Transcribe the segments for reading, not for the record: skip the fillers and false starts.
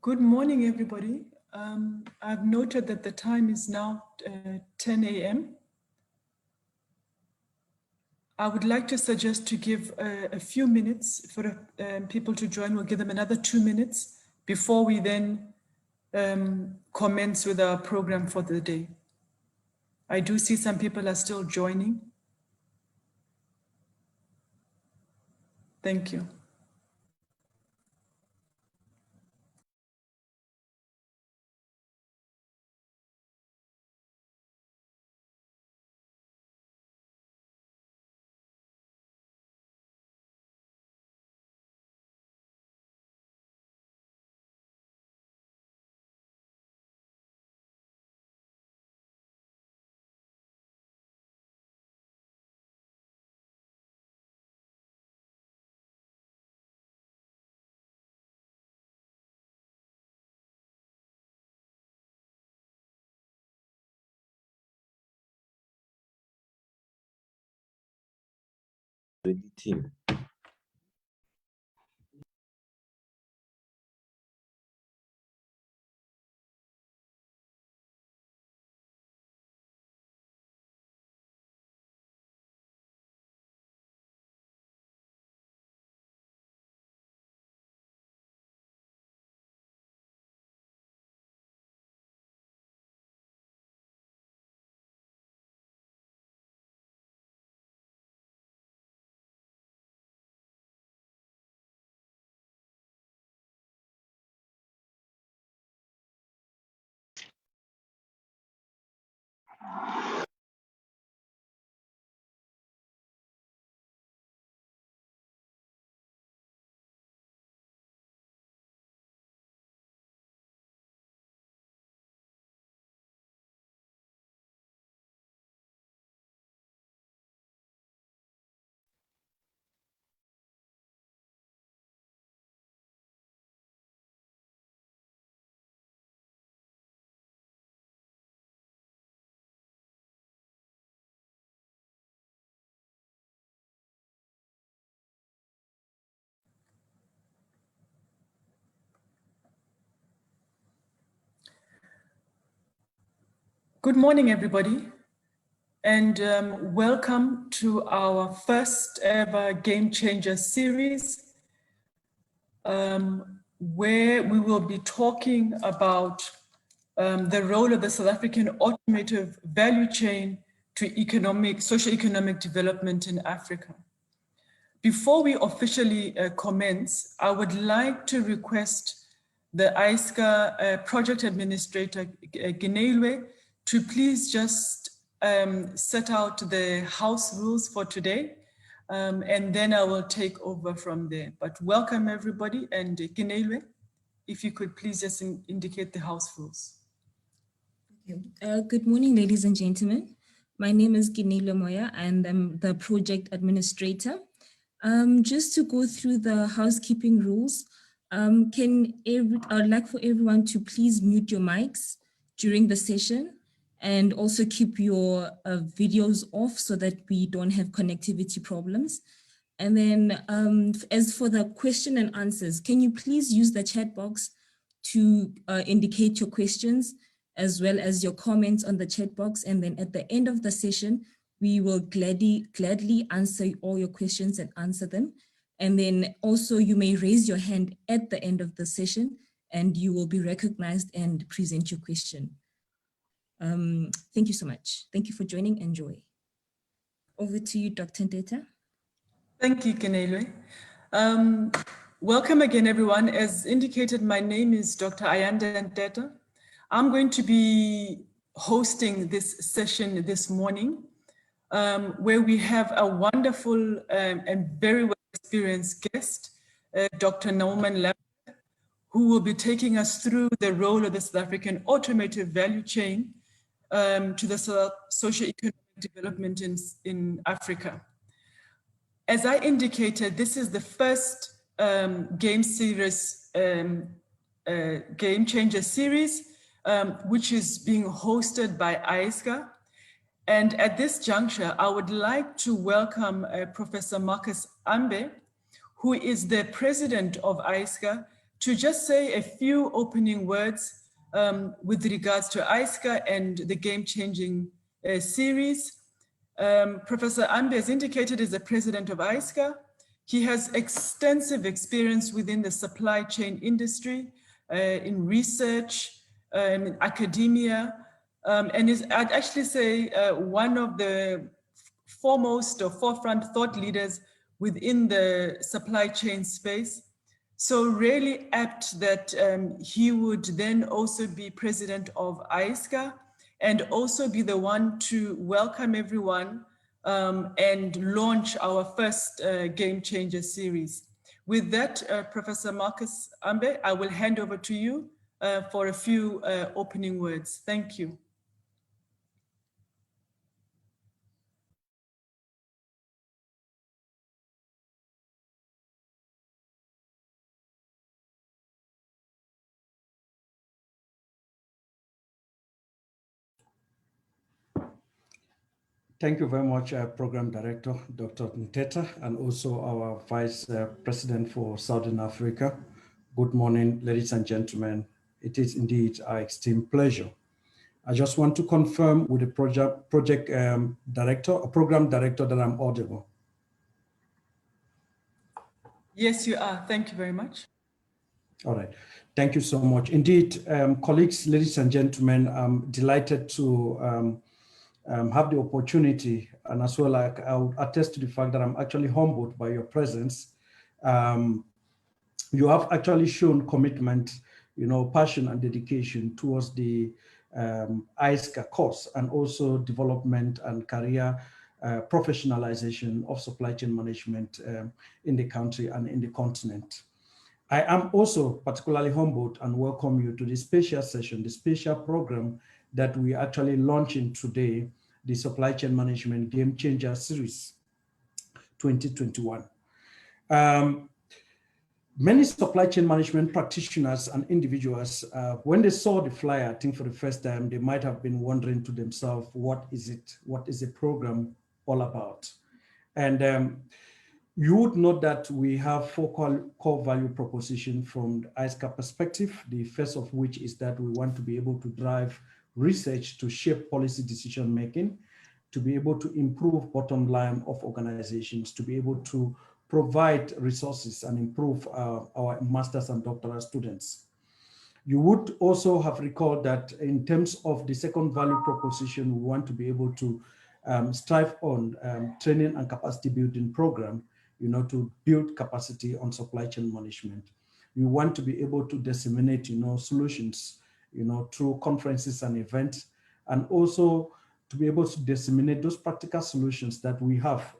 Good morning, everybody. I've noted that the time is now 10 a.m. I would like to suggest to give a few minutes for people to join. We'll give them another 2 minutes before we then commence with our program for the day. I do see some people are still joining. Thank you. Team. Good morning, everybody, and welcome to our first ever Game Changer series, where we will be talking about the role of the South African automotive value chain to socio-economic development in Africa. Before we officially commence, I would like to request the ISCA project administrator, Keneilwe, to please just set out the house rules for today, and then I will take over from there. But welcome everybody, and Keneilwe, if you could please just indicate the house rules. Good morning, ladies and gentlemen. My name is Keneilwe Moya, and I'm the project administrator. Just to go through the housekeeping rules, I'd like for everyone to please mute your mics during the session and also keep your videos off so that we don't have connectivity problems. And then as for the question and answers, can you please use the chat box to indicate your questions as well as your comments on the chat box. And then at the end of the session, we will gladly answer all your questions and answer them. And then also you may raise your hand at the end of the session and you will be recognized and present your question. Thank you so much. Thank you for joining. Enjoy. Over to you, Dr. Ndeta. Thank you, Keneilwe. Welcome again, everyone. As indicated, my name is Dr. Ayanda Ndeta. I'm going to be hosting this session this morning, where we have a wonderful and very well experienced guest, Dr. Keneilwe Moya, who will be taking us through the role of the South African automotive value chain to the socio-economic development in Africa. As I indicated, this is the first Game Changer series, which is being hosted by ISCA. And at this juncture, I would like to welcome Professor Marcus Ambe, who is the president of ISCA, to just say a few opening words with regards to ISCA and the game-changing series. Professor Ambe, as indicated, is the president of ISCA. He has extensive experience within the supply chain industry, in research, in academia, and is, I'd actually say, one of the foremost or forefront thought leaders within the supply chain space. So really apt that he would then also be president of ISCA and also be the one to welcome everyone and launch our first Game Changer series. With that, Professor Marcus Ambe, I will hand over to you for a few opening words. Thank you. Thank you very much, Program Director, Dr. Nteta, and also our Vice President for Southern Africa. Good morning, ladies and gentlemen. It is indeed our extreme pleasure. I just want to confirm with the project director, or program director, that I'm audible. Yes, you are. Thank you very much. All right. Thank you so much. Indeed, colleagues, ladies and gentlemen, I'm delighted to have the opportunity, and as well, I'll attest to the fact that I'm actually humbled by your presence. You have actually shown commitment, passion and dedication towards the ISCA course, and also development and career professionalization of supply chain management in the country and in the continent. I am also particularly humbled and welcome you to this special session, the special program that we are actually launching today, the Supply Chain Management Game Changer Series 2021. Many supply chain management practitioners and individuals, when they saw the flyer, I think for the first time, they might have been wondering to themselves, what is it? What is the program all about? And you would note that we have four core value propositions from the ISCA perspective. The first of which is that we want to be able to drive research to shape policy decision-making, to be able to improve bottom line of organizations, to be able to provide resources and improve our master's and doctoral students. You would also have recalled that in terms of the second value proposition, we want to be able to strive on training and capacity building program, to build capacity on supply chain management. We want to be able to disseminate, solutions, through conferences and events, and also to be able to disseminate those practical solutions that we have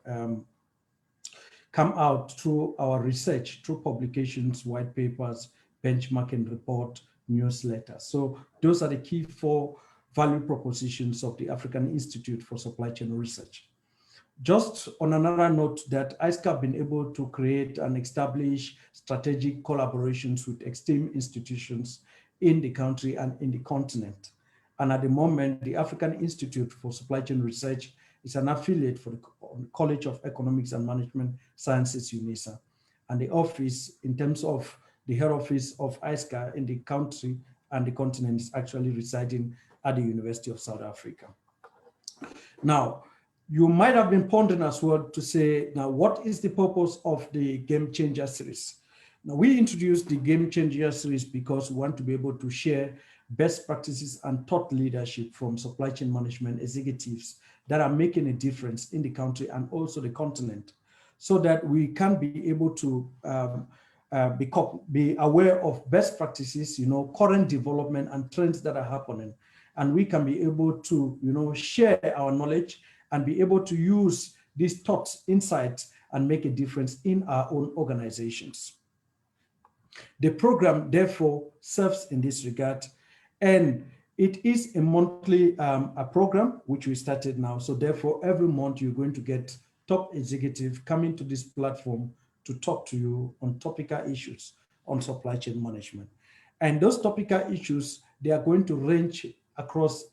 come out through our research, through publications, white papers, benchmarking report, newsletters. So those are the key four value propositions of the African Institute for Supply Chain Research. Just on another note, that ISCA have been able to create and establish strategic collaborations with esteemed institutions in the country and in the continent. And at the moment, the African Institute for Supply Chain Research is an affiliate for the College of Economics and Management Sciences, UNISA. And the office, in terms of the head office of ISCA in the country and the continent, is actually residing at the University of South Africa. Now, you might have been pondering as well to say, now, what is the purpose of the Game Changer series? Now, we introduced the Game Changer series because we want to be able to share best practices and thought leadership from supply chain management executives that are making a difference in the country and also the continent, so that we can be able to be aware of best practices, current development and trends that are happening. And we can be able to, share our knowledge and be able to use these thoughts, insights, and make a difference in our own organizations. The program, therefore, serves in this regard, and it is a monthly a program which we started now. So therefore, every month you're going to get top executive coming to this platform to talk to you on topical issues on supply chain management. And those topical issues, they are going to range across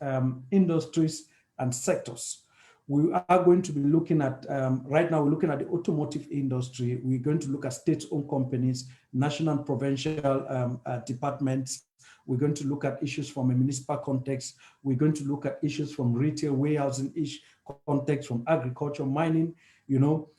industries and sectors. We are going to be looking at, right now we're looking at the automotive industry. We're going to look at state-owned companies, national and provincial departments. We're going to look at issues from a municipal context. We're going to look at issues from retail, warehousing context, from agriculture, mining,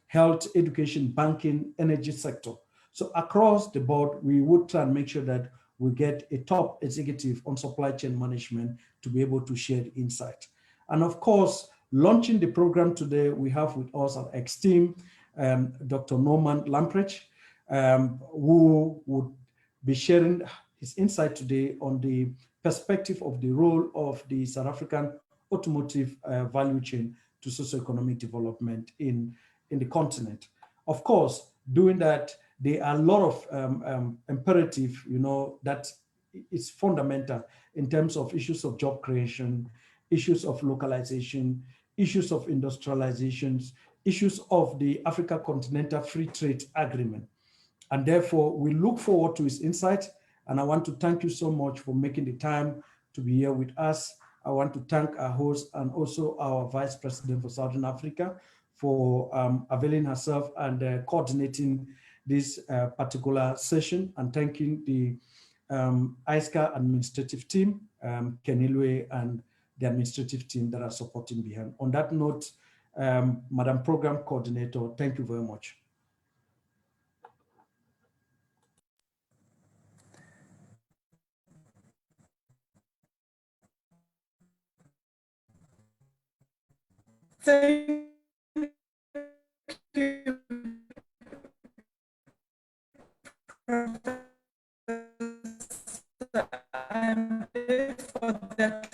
health, education, banking, energy sector. So across the board, we would try and make sure that we get a top executive on supply chain management to be able to share the insight. And of course, launching the program today, we have with us our ex-team, Dr. Norman Lamprecht, who would be sharing his insight today on the perspective of the role of the South African automotive value chain to socioeconomic development in the continent. Of course, doing that, there are a lot of imperative, that is fundamental in terms of issues of job creation, issues of localization, issues of industrializations, issues of the Africa Continental Free Trade Agreement. And therefore, we look forward to his insight. And I want to thank you so much for making the time to be here with us. I want to thank our host and also our Vice President for Southern Africa for availing herself and coordinating this particular session, and thanking the ISCA administrative team, Keneilwe, and the administrative team that are supporting behind. On that note, Madam Program Coordinator, thank you very much. Thank you, Ambe, for that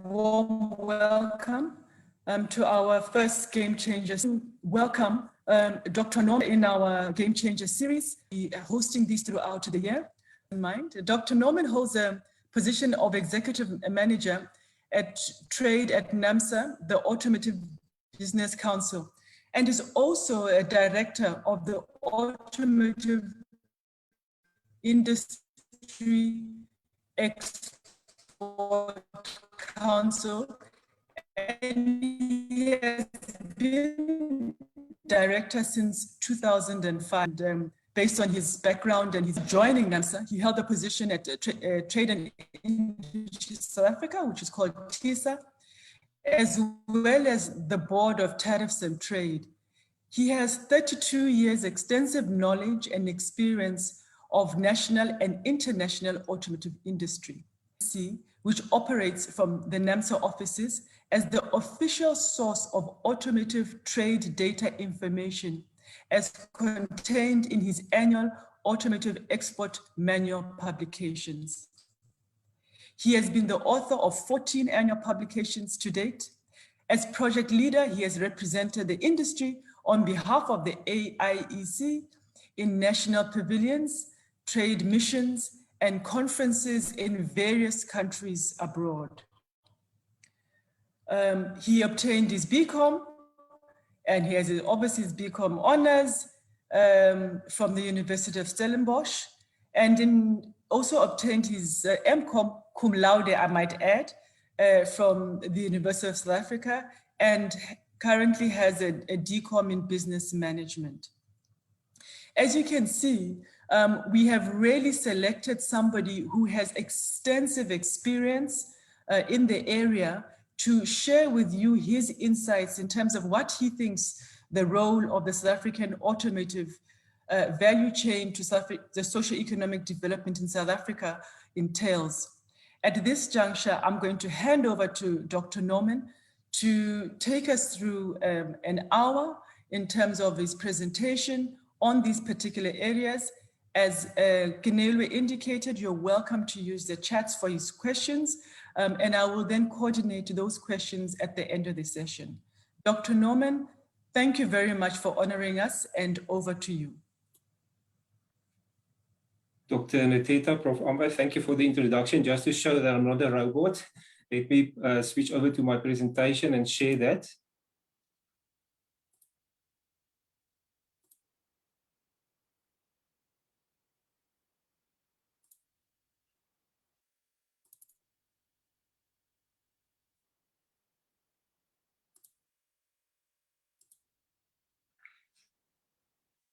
warm welcome to our first Game Changers. Welcome Dr. Norman in our Game Changer series. We are hosting these throughout the year. In mind, Dr. Norman holds a position of Executive Manager at Trade at NAMSA, the Automotive Business Council, and is also a Director of the Automotive Industry Export Council, and he has been director since 2005. And, based on his background and his joining NAMSA, he held a position at Trade and Industry South Africa, which is called TISA, as well as the Board of Tariffs and Trade. He has 32 years extensive knowledge and experience of national and international automotive industry, which operates from the NAMSA offices as the official source of automotive trade data information, as contained in his annual Automotive Export Manual publications. He has been the author of 14 annual publications to date. As project leader, he has represented the industry on behalf of the AIEC in national pavilions, trade missions, and conferences in various countries abroad. He obtained his BCom, and he has obviously his BCom honors from the University of Stellenbosch, and also obtained his MCom cum laude, I might add, from the University of South Africa, and currently has a DCom in business management. As you can see, we have really selected somebody who has extensive experience in the area to share with you his insights in terms of what he thinks the role of the South African automotive value chain to the socio-economic development in South Africa entails. At this juncture, I'm going to hand over to Dr. Norman to take us through an hour in terms of his presentation on these particular areas. As Keneilwe indicated, you're welcome to use the chats for his questions, and I will then coordinate those questions at the end of the session. Dr. Norman, thank you very much for honoring us, and over to you. Dr. Jeanetth, Prof. Ambe, thank you for the introduction. Just to show that I'm not a robot, let me switch over to my presentation and share that.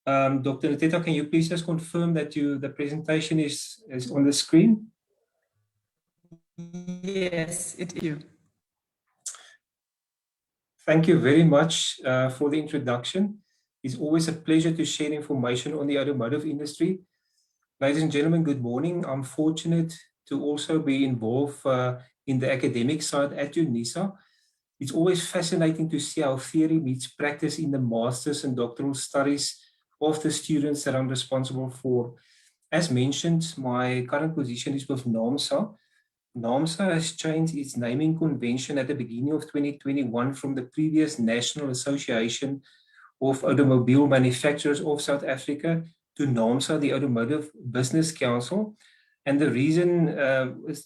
Dr. Nateta, can you please just confirm that the presentation is on the screen? Yes, it is. Thank you very much for the introduction. It's always a pleasure to share information on the automotive industry. Ladies and gentlemen, good morning. I'm fortunate to also be involved in the academic side at UNISA. It's always fascinating to see how theory meets practice in the master's and doctoral studies of the students that I'm responsible for. As mentioned, my current position is with NAMSA. NAMSA has changed its naming convention at the beginning of 2021 from the previous National Association of Automobile Manufacturers of South Africa to NAMSA, the Automotive Business Council. And the reason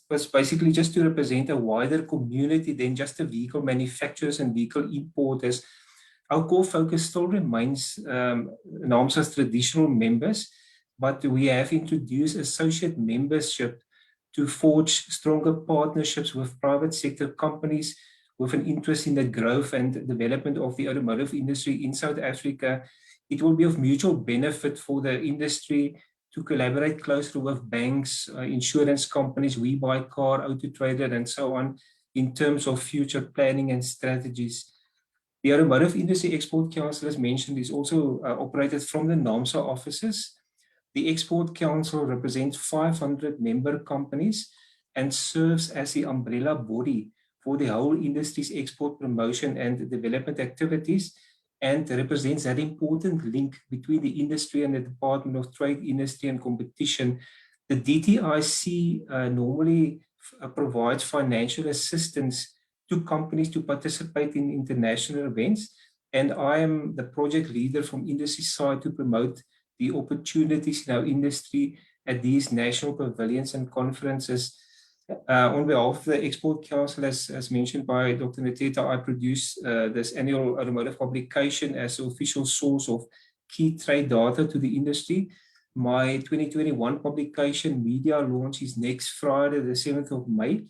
was basically just to represent a wider community than just the vehicle manufacturers and vehicle importers. Our core focus still remains NAMSA's traditional members, but we have introduced associate membership to forge stronger partnerships with private sector companies with an interest in the growth and development of the automotive industry in South Africa. It will be of mutual benefit for the industry to collaborate closely with banks, insurance companies, We Buy Car, Auto Trader, and so on, in terms of future planning and strategies. The Automotive Industry Export Council, as mentioned, is also operated from the NAMSA offices. The Export Council represents 500 member companies and serves as the umbrella body for the whole industry's export promotion and development activities, and represents that important link between the industry and the Department of Trade, Industry and Competition. The DTIC normally provides financial assistance to companies to participate in international events, and I am the project leader from industry side to promote the opportunities in our industry at these national pavilions and conferences. On behalf of the Export Council, as mentioned by Dr. Nateta, I produce this annual automotive publication as the official source of key trade data to the industry. My 2021 publication media launch is next Friday, the 7th of May.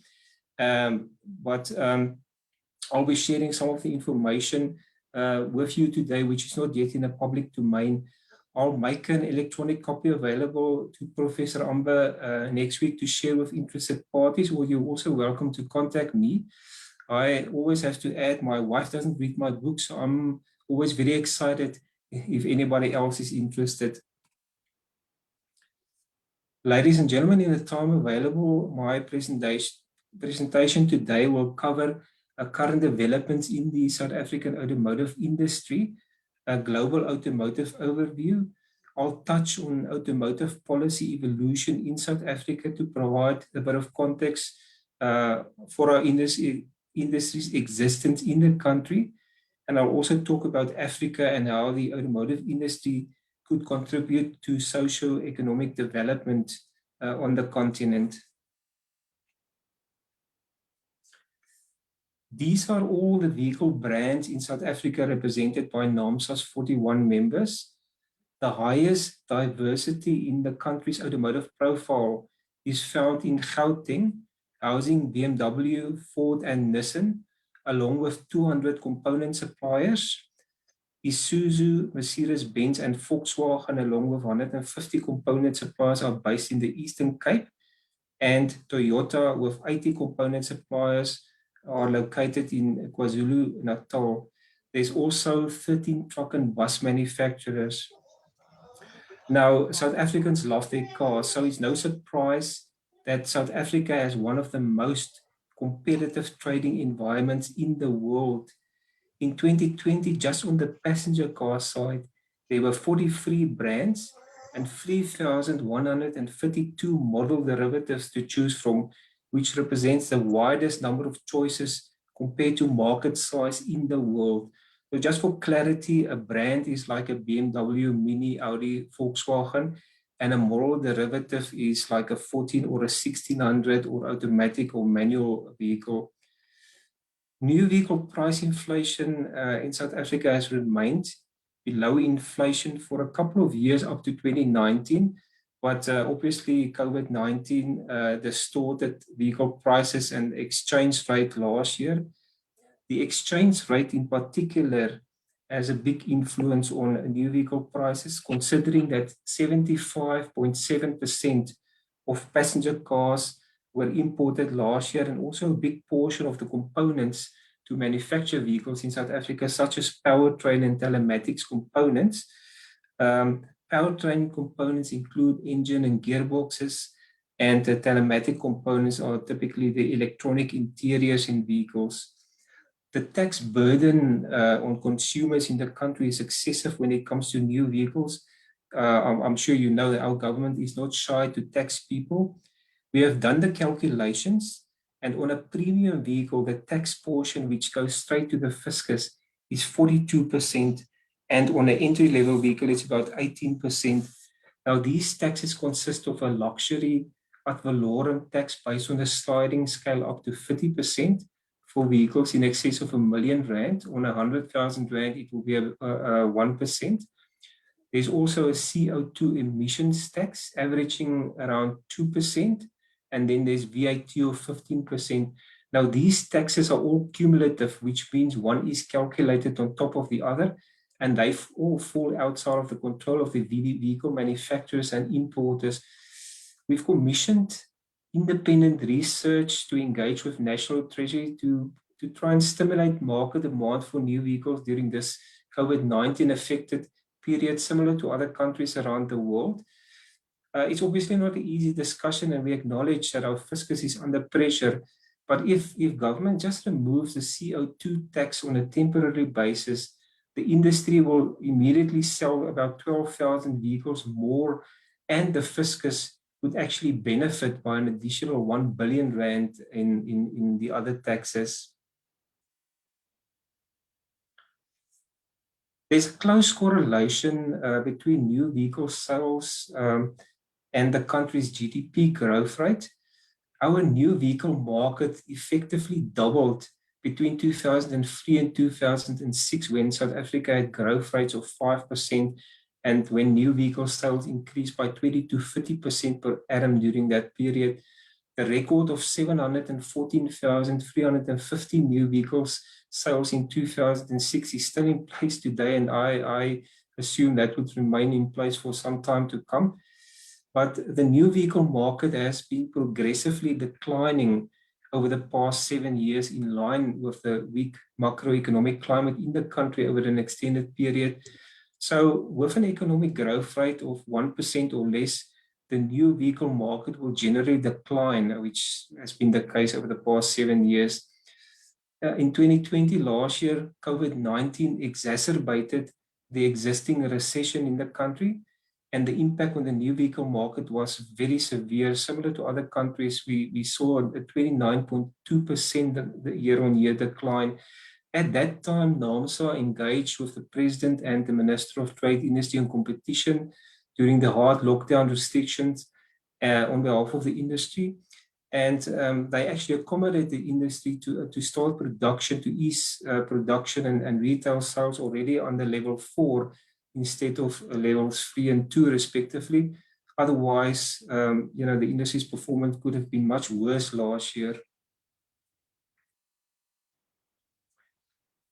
I'll be sharing some of the information with you today, which is not yet in the public domain. I'll make an electronic copy available to Professor Ambe next week to share with interested parties, or you're also welcome to contact me. I always have to add, my wife doesn't read my books, so I'm always very excited if anybody else is interested. Ladies and gentlemen, in the time available, my presentation today will cover current developments in the South African automotive industry, a global automotive overview. I'll touch on automotive policy evolution in South Africa to provide a bit of context for our industry's existence in the country. And I'll also talk about Africa and how the automotive industry could contribute to socio-economic development on the continent. These are all the vehicle brands in South Africa represented by NAMSA's 41 members. The highest diversity in the country's automotive profile is found in Gauteng, housing BMW, Ford, and Nissan, along with 200 component suppliers. Isuzu, Mercedes-Benz, and Volkswagen, along with 150 component suppliers, are based in the Eastern Cape, and Toyota, with 80 component suppliers, are located in KwaZulu-Natal. There's also 13 truck and bus manufacturers. Now, South Africans love their cars, so it's no surprise that South Africa has one of the most competitive trading environments in the world. In 2020, just on the passenger car side, there were 43 brands and 3,132 model derivatives to choose from, which represents the widest number of choices compared to market size in the world. So just for clarity, a brand is like a BMW, Mini, Audi, Volkswagen, and a model derivative is like a 14 or a 1600 or automatic or manual vehicle. New vehicle price inflation in South Africa has remained below inflation for a couple of years up to 2019, but obviously COVID-19 distorted vehicle prices and exchange rate last year. The exchange rate in particular has a big influence on new vehicle prices, considering that 75.7% of passenger cars were imported last year, and also a big portion of the components to manufacture vehicles in South Africa, such as powertrain and telematics components. Powertrain components include engine and gearboxes, and the telematic components are typically the electronic interiors in vehicles. The tax burden on consumers in the country is excessive when it comes to new vehicles. I'm sure you know that our government is not shy to tax people. We have done the calculations, and on a premium vehicle, the tax portion which goes straight to the fiscus is 42%, and on an entry-level vehicle, it's about 18%. Now, these taxes consist of a luxury ad valorem tax based on a sliding scale up to 30%. For vehicles in excess of R1 million. On 100,000 Rand, it will be 1%. There's also a CO2 emissions tax averaging around 2%. And then there's VAT of 15%. Now, these taxes are all cumulative, which means one is calculated on top of the other, and they all fall outside of the control of the vehicle manufacturers and importers. We've commissioned independent research to engage with National Treasury to try and stimulate market demand for new vehicles during this COVID-19 affected period, similar to other countries around the world. It's obviously not an easy discussion, and we acknowledge that our fiscus is under pressure. But if government just removes the CO2 tax on a temporary basis, the industry will immediately sell about 12,000 vehicles more, and the fiscus would actually benefit by an additional R1 billion in the other taxes. There's a close correlation between new vehicle sales and the country's GDP growth rate. Our new vehicle market effectively doubled between 2003 and 2006, when South Africa had growth rates of 5%, and when new vehicle sales increased by 20 to 30% per annum during that period. The record of 714,350 new vehicles sales in 2006 is still in place today, and I assume that would remain in place for some time to come. But the new vehicle market has been progressively declining over the past 7 years, in line with the weak macroeconomic climate in the country over an extended period. So with an economic growth rate of 1% or less, the new vehicle market will generally decline, which has been the case over the past 7 years. In 2020, last year, COVID-19 exacerbated the existing recession in the country, and the impact on the new vehicle market was very severe. Similar to other countries, we saw a 29.2% year-on-year decline. At that time, NAAMSA engaged with the President and the Minister of Trade, Industry and Competition during the hard lockdown restrictions on behalf of the industry. And they actually accommodated the industry to start production, to ease production and retail sales already under level 4 instead of levels 3 and 2 respectively. Otherwise, the industry's performance could have been much worse last year.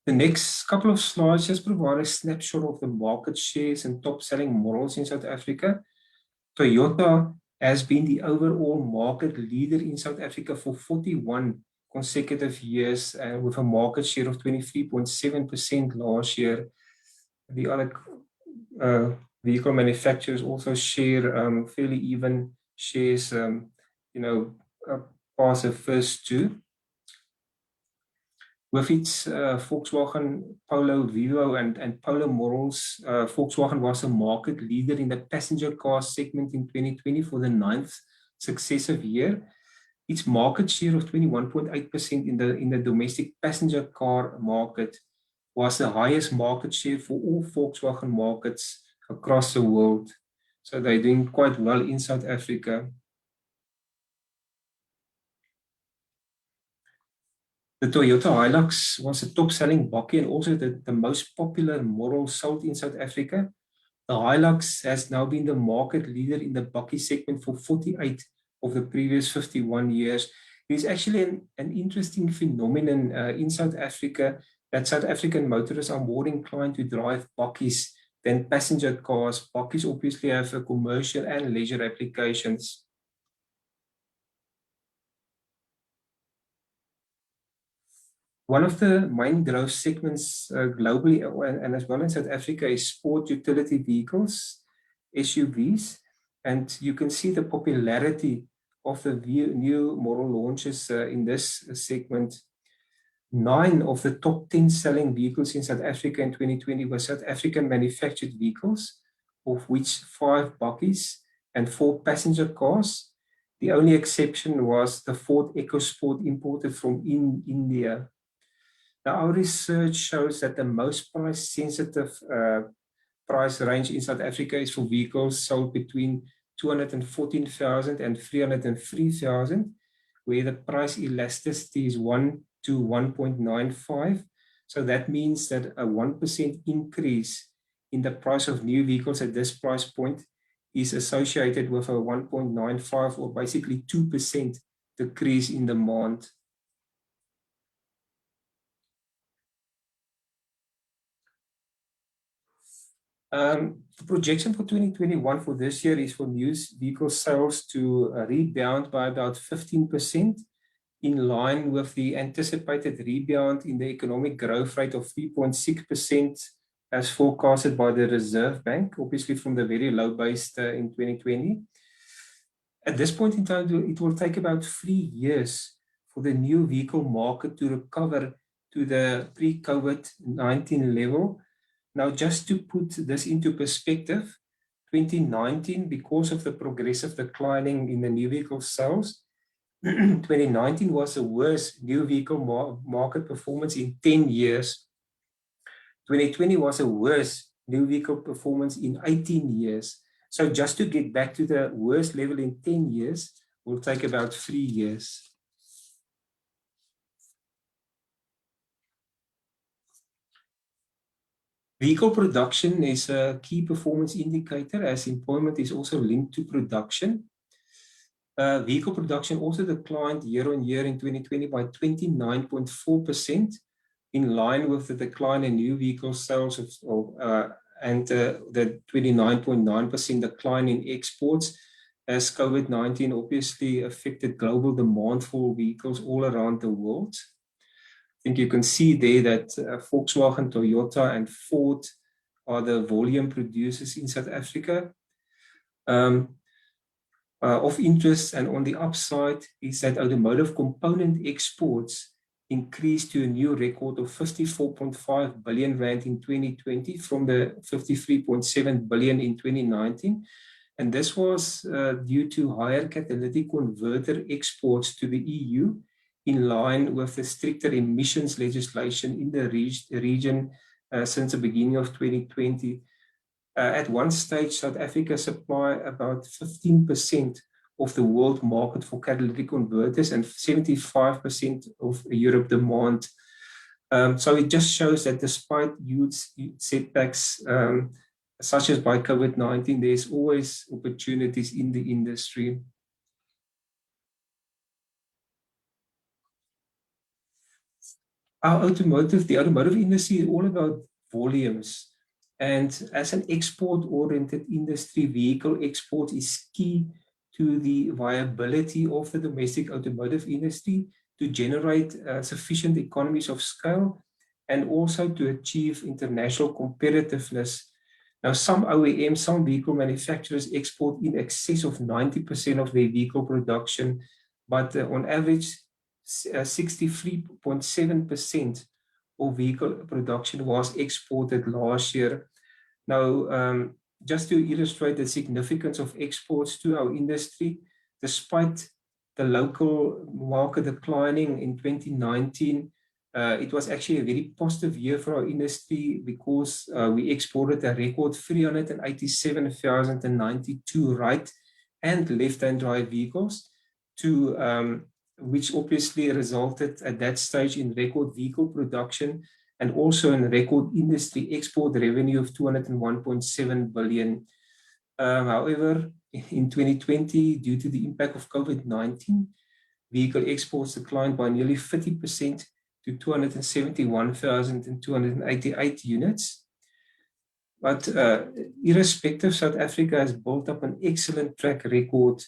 The next couple of slides just provide a snapshot of the market shares and top-selling models in South Africa. Toyota has been the overall market leader in South Africa for 41 consecutive years, with a market share of 23.7% last year. The other vehicle manufacturers also share fairly even shares, past the first two. With its Volkswagen Polo Vivo and Polo models, Volkswagen was a market leader in the passenger car segment in 2020 for the 9th successive year. Its market share of 21.8% in the domestic passenger car market was the highest market share for all Volkswagen markets across the world. So they're doing quite well in South Africa. The Toyota Hilux was a top-selling bakkie and also the most popular model sold in South Africa. The Hilux has now been the market leader in the bakkie segment for 48 of the previous 51 years. There's actually an interesting phenomenon in South Africa that South African motorists are more inclined to drive bakkies than passenger cars. Bakkies obviously have a commercial and leisure applications. One of the main growth segments globally and as well in South Africa is sport utility vehicles, SUVs. And you can see the popularity of the new model launches in this segment. 9 of the top 10 selling vehicles in South Africa in 2020 were South African manufactured vehicles, of which 5 bakkies and 4 passenger cars. The only exception was the Ford EcoSport imported from India. Now, our research shows that the most price-sensitive price range in South Africa is for vehicles sold between 214,000 and 303,000, where the price elasticity is 1 to 1.95. So that means that a 1% increase in the price of new vehicles at this price point is associated with a 1.95 or basically 2% decrease in demand. The projection for 2021 for this year is for new vehicle sales to rebound by about 15%, in line with the anticipated rebound in the economic growth rate of 3.6% as forecasted by the Reserve Bank, obviously from the very low base in 2020. At this point in time, it will take about 3 years for the new vehicle market to recover to the pre-COVID-19 level. Now, just to put this into perspective, 2019, because of the progressive declining in the new vehicle sales, 2019 was the worst new vehicle market performance in 10 years. 2020 was the worst new vehicle performance in 18 years. So just to get back to the worst level in 10 years will take about 3 years. Vehicle production is a key performance indicator, as employment is also linked to production. Vehicle production also declined year on year in 2020 by 29.4%, in line with the decline in new vehicle sales and the 29.9% decline in exports, as COVID-19 obviously affected global demand for vehicles all around the world. I think you can see there that Volkswagen, Toyota, and Ford are the volume producers in South Africa. Of interest and on the upside is that automotive component exports increased to a new record of 54.5 billion rand in 2020 from the 53.7 billion in 2019. And this was due to higher catalytic converter exports to the EU, in line with the stricter emissions legislation in the region since the beginning of 2020. At one stage, South Africa supplied about 15% of the world market for catalytic converters and 75% of Europe demand. So it just shows that despite huge setbacks, such as by COVID-19, there's always opportunities in the industry. The automotive industry is all about volumes. And as an export-oriented industry, vehicle export is key to the viability of the domestic automotive industry to generate sufficient economies of scale and also to achieve international competitiveness. Now, some OEMs, some vehicle manufacturers export in excess of 90% of their vehicle production, but on average, 63.7% of vehicle production was exported last year. Now, just to illustrate the significance of exports to our industry, despite the local market declining in 2019, it was actually a very positive year for our industry because we exported a record 387,092 right and left-hand drive vehicles, to which obviously resulted at that stage in record vehicle production and also in record industry export revenue of 201.7 billion. However, in 2020, due to the impact of COVID-19, vehicle exports declined by nearly 50% to 271,288 units. But irrespective, South Africa has built up an excellent track record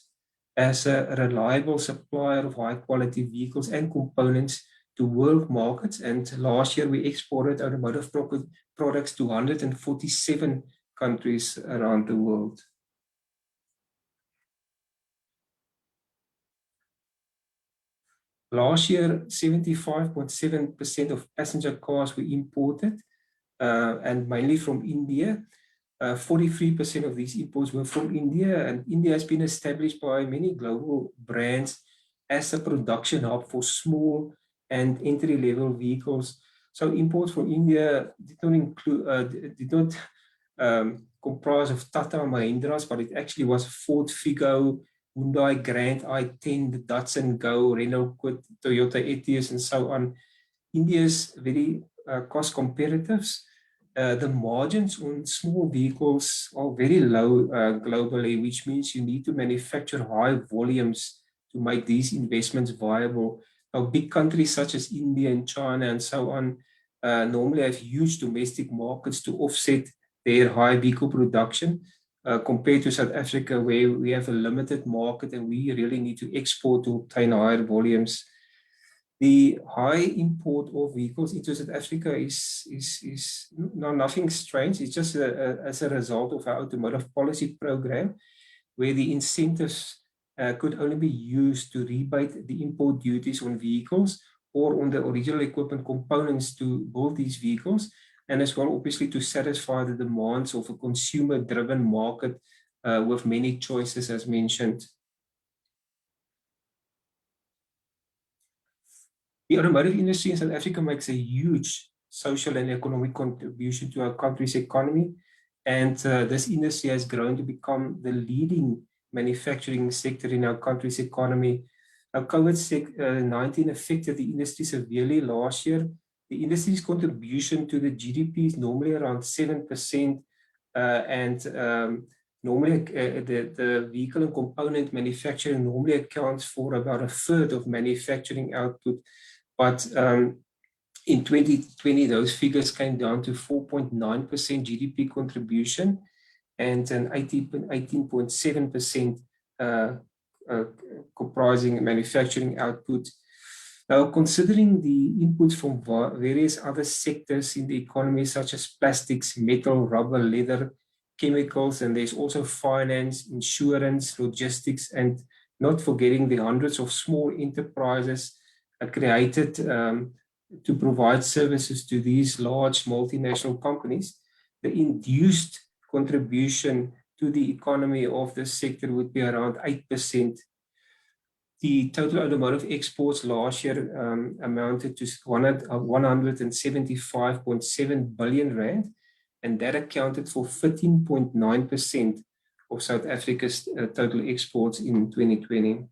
as a reliable supplier of high quality vehicles and components to world markets. And last year we exported automotive products to 147 countries around the world. Last year, 75.7% of passenger cars were imported, and mainly from India. 43% of these imports were from India, and India has been established by many global brands as a production hub for small and entry-level vehicles. So imports from India did not include, comprise of Tata Mahindras, but it actually was Ford Figo, Hyundai Grand i10, the Datsun Go, Renault Kwid, Toyota Etios, and so on. India is very cost competitive. The margins on small vehicles are very low globally, which means you need to manufacture high volumes to make these investments viable. Now, big countries such as India and China and so on normally have huge domestic markets to offset their high vehicle production compared to South Africa, where we have a limited market and we really need to export to obtain higher volumes. The high import of vehicles into South Africa is nothing strange. It's just as a result of our automotive policy program, where the incentives could only be used to rebate the import duties on vehicles or on the original equipment components to build these vehicles, and as well, obviously, to satisfy the demands of a consumer-driven market with many choices, as mentioned. The automotive industry in South Africa makes a huge social and economic contribution to our country's economy, and this industry has grown to become the leading manufacturing sector in our country's economy. Now, COVID-19 affected the industry severely last year. The industry's contribution to the GDP is normally around 7%, and normally the vehicle and component manufacturing normally accounts for about a third of manufacturing output. But in 2020, those figures came down to 4.9% GDP contribution and an 18.7% comprising manufacturing output. Now, considering the inputs from various other sectors in the economy, such as plastics, metal, rubber, leather, chemicals, and there's also finance, insurance, logistics, and not forgetting the hundreds of small enterprises created to provide services to these large multinational companies, the induced contribution to the economy of this sector would be around 8%. The total automotive exports last year amounted to 175.7 billion rand, and that accounted for 13.9% of South Africa's total exports in 2020.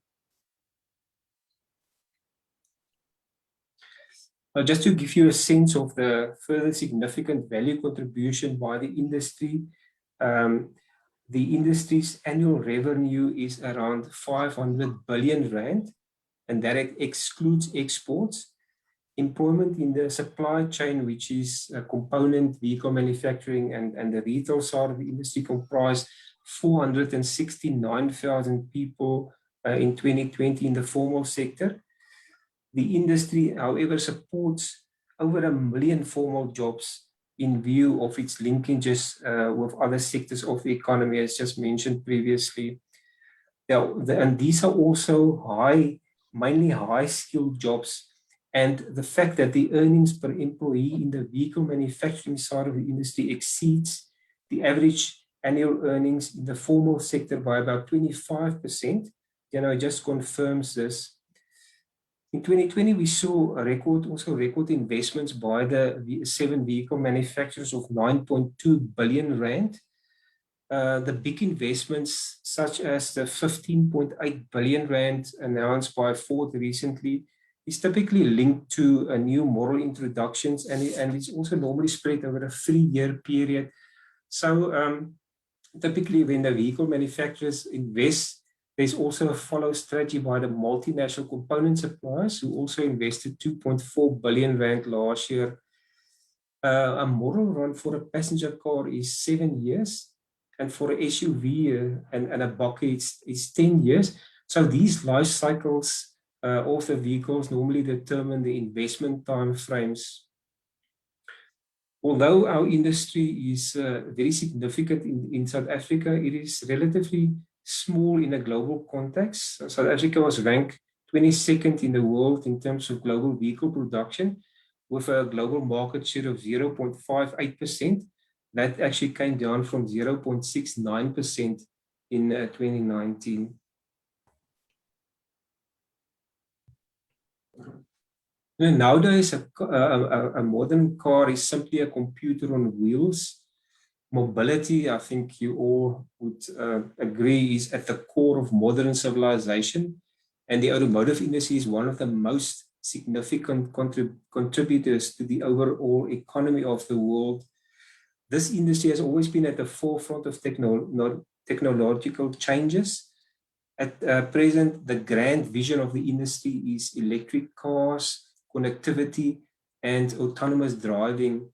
Just to give you a sense of the further significant value contribution by the industry, the industry's annual revenue is around 500 billion rand, and that excludes exports. Employment in the supply chain, which is component, vehicle manufacturing, and the retail side of the industry, comprised 469,000 people in 2020 in the formal sector. The industry, however, supports over 1 million formal jobs in view of its linkages with other sectors of the economy, as just mentioned previously. And these are also mainly high-skilled jobs. And the fact that the earnings per employee in the vehicle manufacturing side of the industry exceeds the average annual earnings in the formal sector by about 25%, just confirms this. In 2020, we saw record investments by the 7 vehicle manufacturers of 9.2 billion rand. The big investments, such as the 15.8 billion rand announced by Ford recently, is typically linked to new model introductions, and it's also normally spread over a 3-year period. So typically when the vehicle manufacturers invest There's also a follow strategy by the multinational component suppliers who also invested 2.4 billion rand last year. A model run for a passenger car is 7 years, and for an SUV and a bucket is 10 years. So these life cycles of the vehicles normally determine the investment time frames. Although our industry is very significant in South Africa, it is relatively small in a global context. So South Africa was ranked 22nd in the world in terms of global vehicle production, with a global market share of 0.58%. That actually came down from 0.69% in 2019. Nowadays, a modern car is simply a computer on wheels. Mobility, I think you all would agree, is at the core of modern civilization. And the automotive industry is one of the most significant contributors to the overall economy of the world. This industry has always been at the forefront of technological changes. At present, the grand vision of the industry is electric cars, connectivity, and autonomous driving.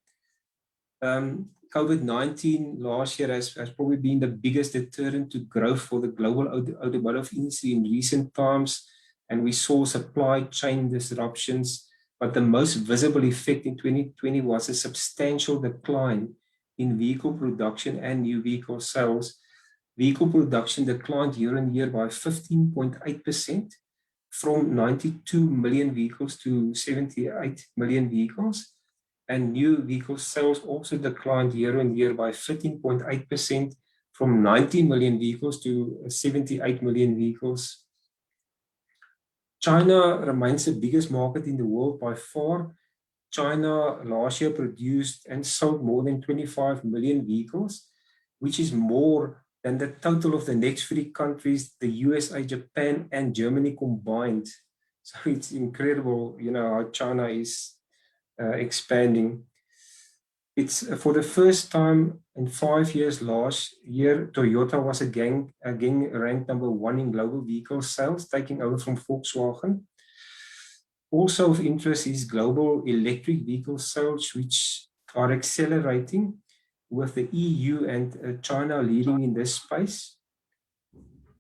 COVID-19 last year has probably been the biggest deterrent to growth for the global automotive industry in recent times, and we saw supply chain disruptions, but the most visible effect in 2020 was a substantial decline in vehicle production and new vehicle sales. Vehicle production declined year on year by 15.8%, from 92 million vehicles to 78 million vehicles. And new vehicle sales also declined year on year by 15.8%, from 90 million vehicles to 78 million vehicles. China remains the biggest market in the world by far. China last year produced and sold more than 25 million vehicles, which is more than the total of the next 3 countries, the USA, Japan, and Germany combined. So it's incredible, how China is expanding. It's for the first time in 5 years last year, Toyota was again ranked number 1 in global vehicle sales, taking over from Volkswagen. Also of interest is global electric vehicle sales, which are accelerating, with the EU and China leading in this space.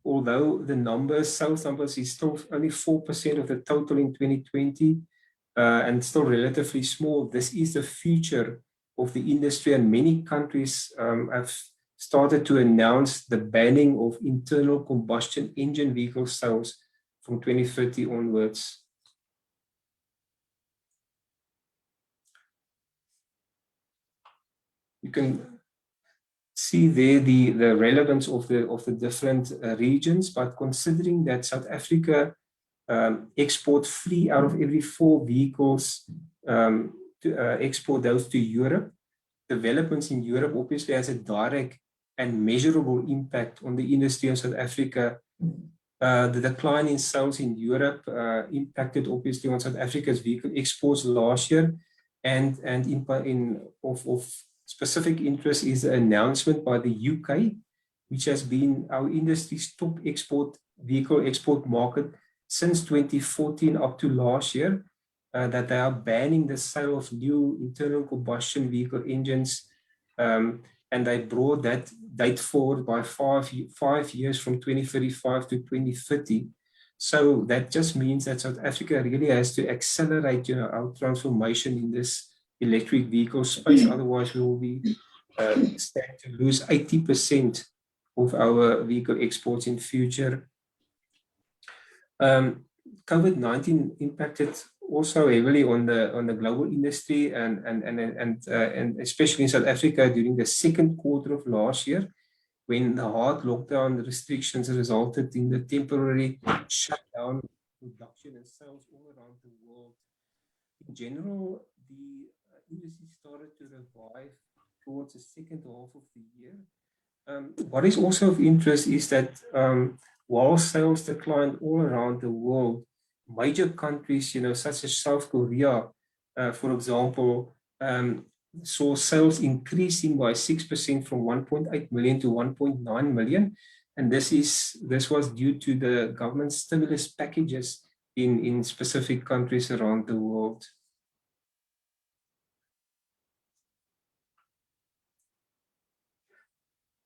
Although the sales numbers is still only 4% of the total in 2020, and still relatively small, this is the future of the industry, and many countries have started to announce the banning of internal combustion engine vehicle sales from 2030 onwards. You can see there the relevance of the different regions, but considering that South Africa export 3 out of every 4 vehicles to export those to Europe, developments in Europe obviously has a direct and measurable impact on the industry in South Africa. The decline in sales in Europe impacted obviously on South Africa's vehicle exports last year, and of specific interest is the announcement by the UK, which has been our industry's top vehicle export market since 2014 up to last year, that they are banning the sale of new internal combustion vehicle engines, and they brought that date forward by 5 years, from 2035 to 2030. So that just means that South Africa really has to accelerate our transformation in this electric vehicle space. Otherwise, we will be stand to lose 80% of our vehicle exports in future. COVID-19 impacted also heavily on the global industry, and especially in South Africa during the second quarter of last year, when the hard lockdown restrictions resulted in the temporary shutdown of production and sales all around the world. In general, the industry started to revive towards the second half of the year. What is also of interest is that while sales declined all around the world, major countries, such as South Korea, for example, saw sales increasing by 6%, from 1.8 million to 1.9 million. And this was due to the government stimulus packages in specific countries around the world.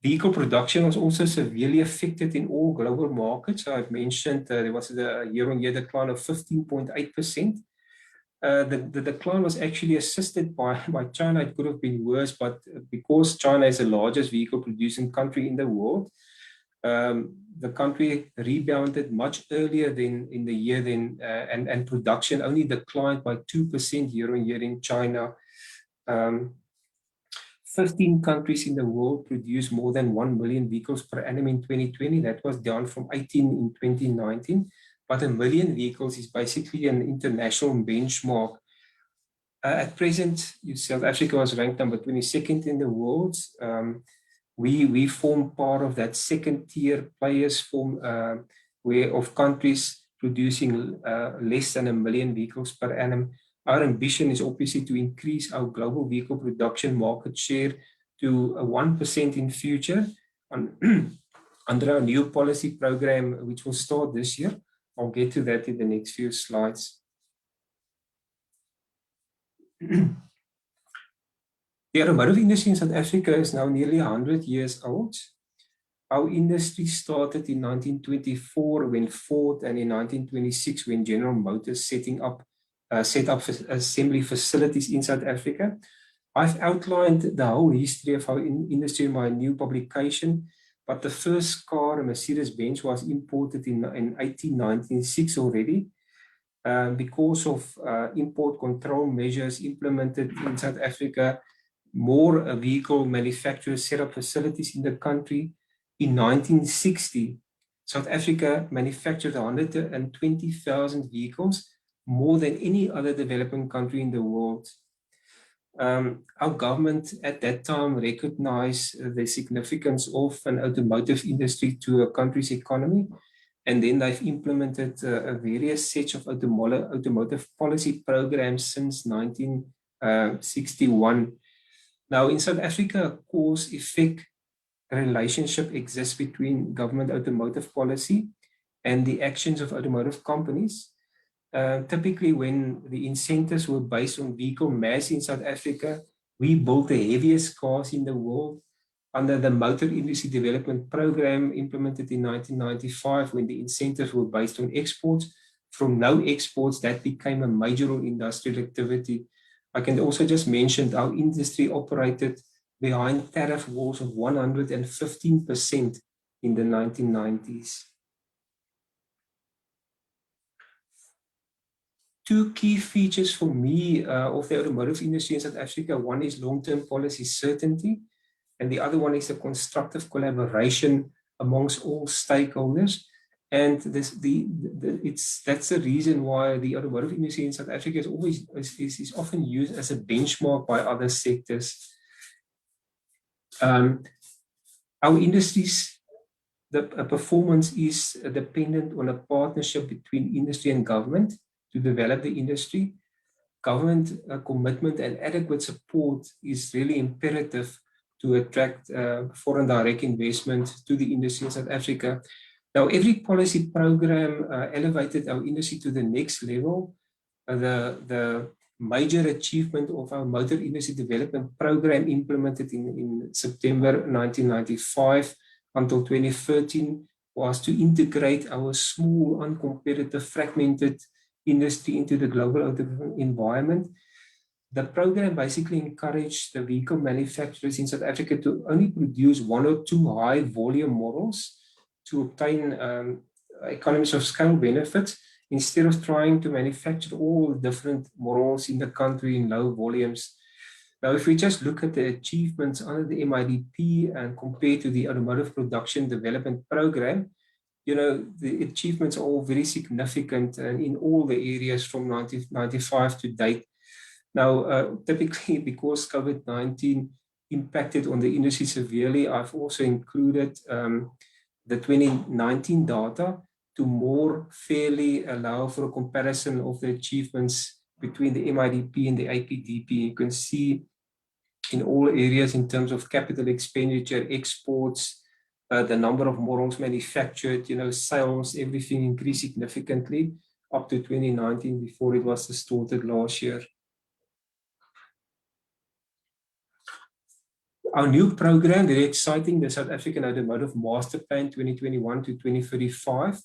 Vehicle production was also severely affected in all global markets. So I've mentioned there was a year-on-year decline of 15.8%. The decline was actually assisted by China. It could have been worse, but because China is the largest vehicle producing country in the world, the country rebounded much earlier than in the year then, and production only declined by 2% year-on-year in China. 15 countries in the world produced more than 1 million vehicles per annum in 2020. That was down from 18 in 2019. But 1 million vehicles is basically an international benchmark. At present, South Africa was ranked number 22nd in the world. We form part of that second tier players of countries producing less than 1 million vehicles per annum. Our ambition is obviously to increase our global vehicle production market share to 1% in future under our new policy program, which will start this year. I'll get to that in the next few slides. The automotive industry in South Africa is now nearly 100 years old. Our industry started in 1924 when Ford, and in 1926 when General Motors set up assembly facilities in South Africa. I've outlined the whole history of our industry in my new publication, but the first car, a Mercedes-Benz, was imported in 1896 already. Because of import control measures implemented in South Africa, more vehicle manufacturers set up facilities in the country. In 1960, South Africa manufactured 120,000 vehicles, more than any other developing country in the world. Our government at that time recognized the significance of an automotive industry to a country's economy, and then they've implemented various sets of automotive policy programs since 1961. Now, in South Africa, a cause-effect relationship exists between government automotive policy and the actions of automotive companies. Typically, when the incentives were based on vehicle mass in South Africa, we built the heaviest cars in the world. Under the Motor Industry Development Program implemented in 1995, when the incentives were based on exports, from no exports, that became a major industrial activity. I can also just mention our industry operated behind tariff walls of 115% in the 1990s. Two key features for me of the automotive industry in South Africa. One is long-term policy certainty, and the other one is a constructive collaboration amongst all stakeholders. And that's the reason why the automotive industry in South Africa is often used as a benchmark by other sectors. Our industries, the performance is dependent on a partnership between industry and government to develop the industry. Government commitment and adequate support is really imperative to attract foreign direct investment to the industry in South Africa. Now, every policy program elevated our industry to the next level. The major achievement of our Motor Industry Development Program implemented in September 1995 until 2013 was to integrate our small, uncompetitive, fragmented industry into the global automotive environment. The program basically encouraged the vehicle manufacturers in South Africa to only produce 1 or 2 high volume models to obtain economies of scale benefits, instead of trying to manufacture all different models in the country in low volumes. Now, if we just look at the achievements under the MIDP and compare to the Automotive Production Development Program, you know, the achievements are all very significant and in all the areas from 1995 to date. Now, typically, because COVID-19 impacted on the industry severely, I've also included the 2019 data to more fairly allow for a comparison of the achievements between the MIDP and the APDP. You can see in all areas in terms of capital expenditure, exports, the number of models manufactured, sales, everything increased significantly up to 2019 before it was distorted last year. Our new program, very exciting, the South African Automotive Master Plan 2021 to 2035,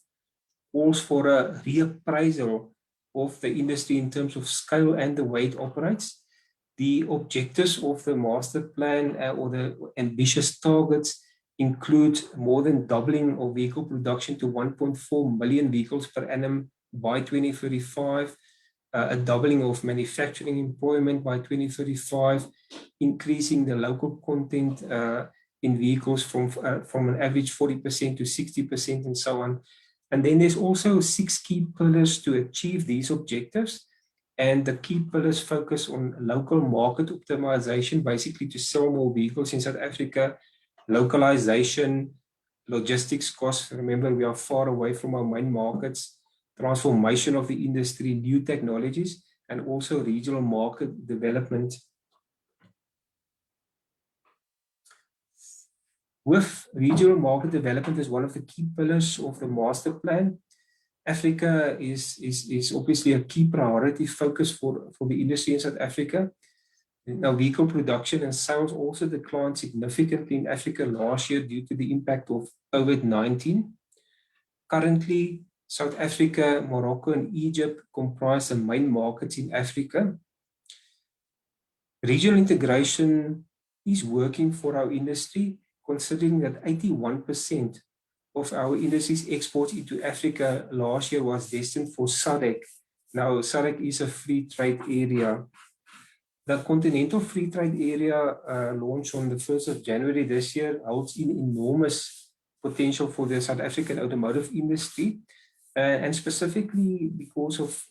calls for a reappraisal of the industry in terms of scale and the way it operates. The objectives of the master plan or the ambitious targets include more than doubling of vehicle production to 1.4 million vehicles per annum by 2035, a doubling of manufacturing employment by 2035, increasing the local content in vehicles from an average 40% to 60% and so on. And then there's also 6 key pillars to achieve these objectives. And the key pillars focus on local market optimization, basically to sell more vehicles in South Africa, localization, logistics costs. Remember, we are far away from our main markets, transformation of the industry, new technologies, and also regional market development. With regional market development as one of the key pillars of the master plan, Africa is obviously a key priority focus for the industry in South Africa. Now, vehicle production and sales also declined significantly in Africa last year due to the impact of COVID-19. Currently, South Africa, Morocco, and Egypt comprise the main markets in Africa. Regional integration is working for our industry, considering that 81% of our industry's exports into Africa last year was destined for SADC. Now, SADC is a free trade area. The Continental Free Trade Area launched on the 1st of January this year holds enormous potential for the South African automotive industry, and specifically because of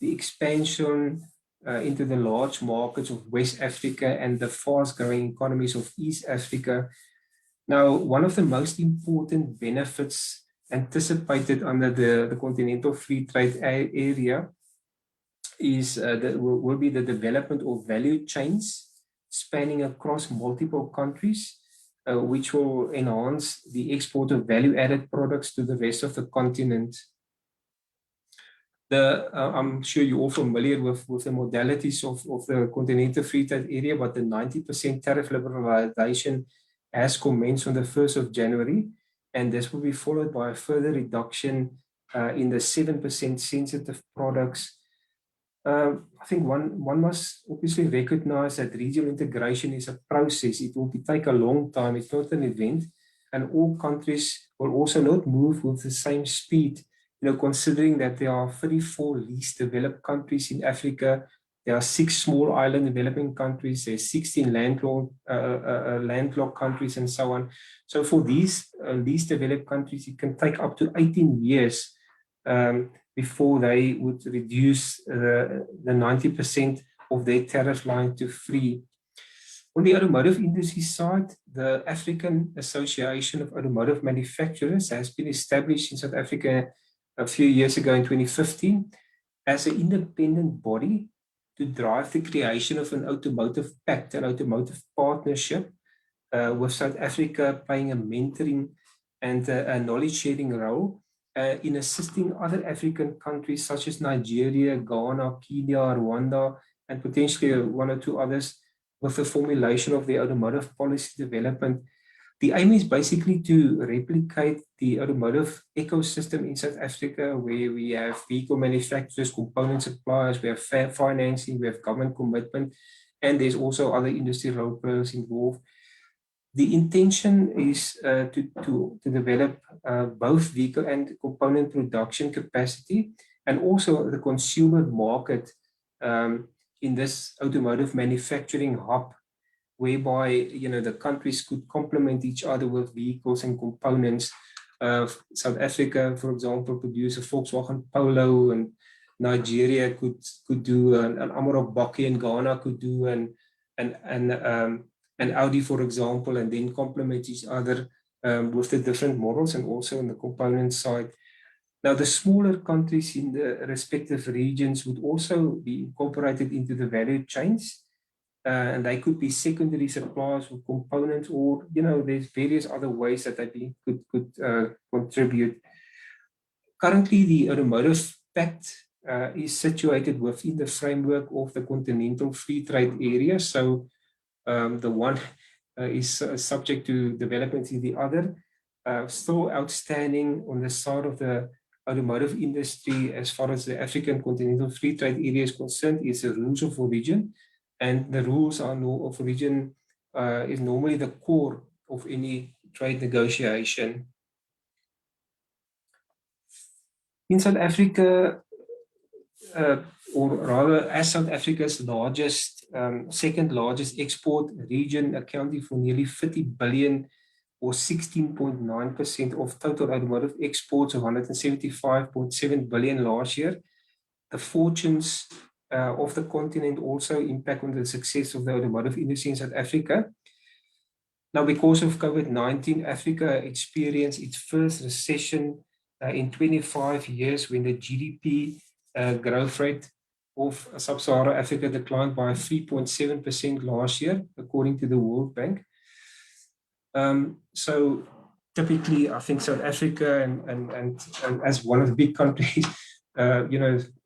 the expansion into the large markets of West Africa and the fast-growing economies of East Africa. Now, one of the most important benefits anticipated under the Continental Free Trade Area is will be the development of value chains spanning across multiple countries, which will enhance the export of value-added products to the rest of the continent. I'm sure you're all familiar with the modalities of the Continental Free Trade Area, but the 90% tariff liberalization has commenced on the 1st of January, and this will be followed by a further reduction in the 7% sensitive products. I think one must obviously recognize that regional integration is a process. It will take a long time. It's not an event, and all countries will also not move with the same speed. Considering that there are 34 least developed countries in Africa, there are 6 small island developing countries, there's 16 landlocked countries, and so on. So for these least developed countries, it can take up to 18 years before they would reduce the 90% of their tariff line to free. On the automotive industry side, the African Association of Automotive Manufacturers has been established in South Africa a few years ago in 2015 as an independent body to drive the creation of an automotive pact, an automotive partnership, with South Africa playing a mentoring and a knowledge-sharing role in assisting other African countries such as Nigeria, Ghana, Kenya, Rwanda, and potentially 1 or 2 others with the formulation of the automotive policy development. The aim is basically to replicate the automotive ecosystem in South Africa, where we have vehicle manufacturers, component suppliers, we have financing, we have government commitment, and there's also other industry role players involved. The intention is to develop both vehicle and component production capacity, and also the consumer market in this automotive manufacturing hub, whereby the countries could complement each other with vehicles and components. South Africa, for example, produce a Volkswagen Polo, and Nigeria could do an Amarok Bakkie, and Ghana could do an Audi, for example, and then complement each other with the different models and also on the component side. Now, the smaller countries in the respective regions would also be incorporated into the value chains, and they could be secondary suppliers of components, or there's various other ways that they could contribute. Currently, the Automotive Pact is situated within the framework of the Continental Free Trade Area. So the one is subject to developments in the other. Still outstanding on the side of the automotive industry as far as the African Continental Free Trade Area is concerned is the rules of origin. And the rules of origin is normally the core of any trade negotiation. In South Africa, or rather as South Africa's largest, second largest export region, accounting for nearly 30 billion or 16.9% of total automotive exports of 175.7 billion last year. The fortunes of the continent also impact on the success of the automotive industry in South Africa. Now, because of COVID-19, Africa experienced its first recession in 25 years, when the GDP growth rate of Sub-Saharan Africa declined by 3.7% last year, according to the World Bank. So typically, I think South Africa and as one of the big countries,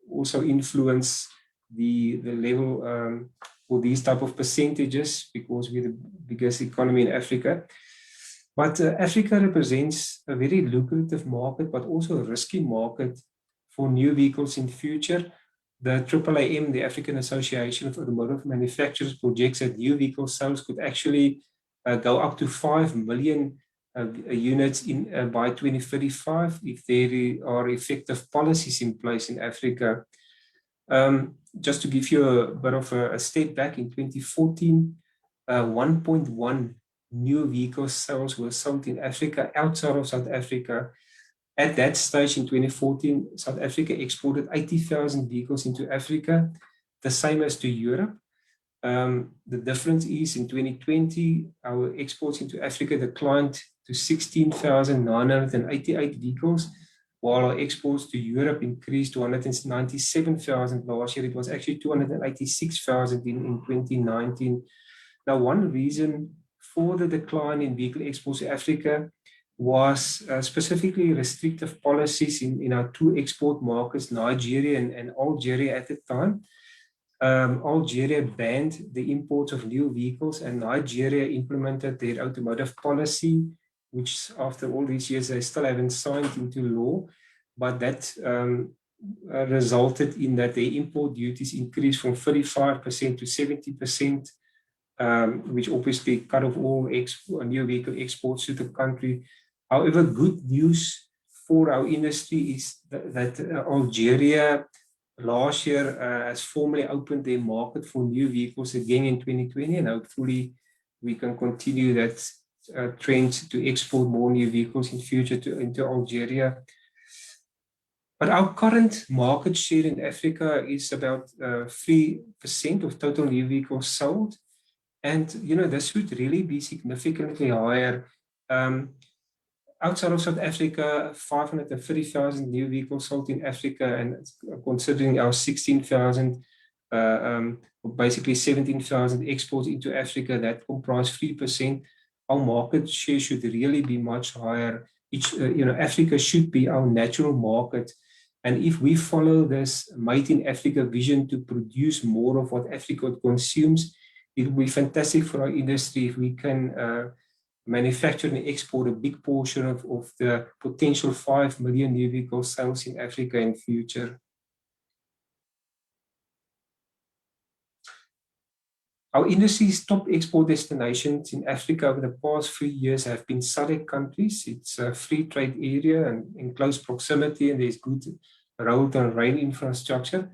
also influence the level for these type of percentages, because we're the biggest economy in Africa. But Africa represents a very lucrative market, but also a risky market for new vehicles in the future. The AAAM, the African Association of Automotive Manufacturers, projects that new vehicle sales could actually go up to 5 million units by 2035 if there are effective policies in place in Africa. Just to give you a bit of a step back, in 2014, 1.1 new vehicle sales were sold in Africa outside of South Africa. At that stage in 2014, South Africa exported 80,000 vehicles into Africa, the same as to Europe. The difference is in 2020, our exports into Africa declined to 16,988 vehicles, while our exports to Europe increased to 197,000 last year. It was actually 286,000 in 2019. Now, one reason for the decline in vehicle exports to Africa was specifically restrictive policies in our two export markets, Nigeria and Algeria at the time. Algeria banned the import of new vehicles, and Nigeria implemented their automotive policy, which after all these years they still haven't signed into law, but that resulted in that their import duties increased from 35% to 70%, which obviously cut off all new vehicle exports to the country. However, good news for our industry is that Algeria last year has formally opened their market for new vehicles again in 2020, and hopefully we can continue that trend to export more new vehicles in future into Algeria. But our current market share in Africa is about 3% of total new vehicles sold. And, this would really be significantly higher. Outside of South Africa, 530,000 new vehicles sold in Africa, and considering our 16,000, basically 17,000 exports into Africa, that comprise 3%. Our market share should really be much higher. Africa should be our natural market. And if we follow this Made in Africa vision to produce more of what Africa consumes, it will be fantastic for our industry if we can manufacture and export a big portion of the potential 5 million new vehicle sales in Africa in future. Our industry's top export destinations in Africa over the past 3 years have been SADC countries. It's a free trade area and in close proximity, and there's good road and rail infrastructure.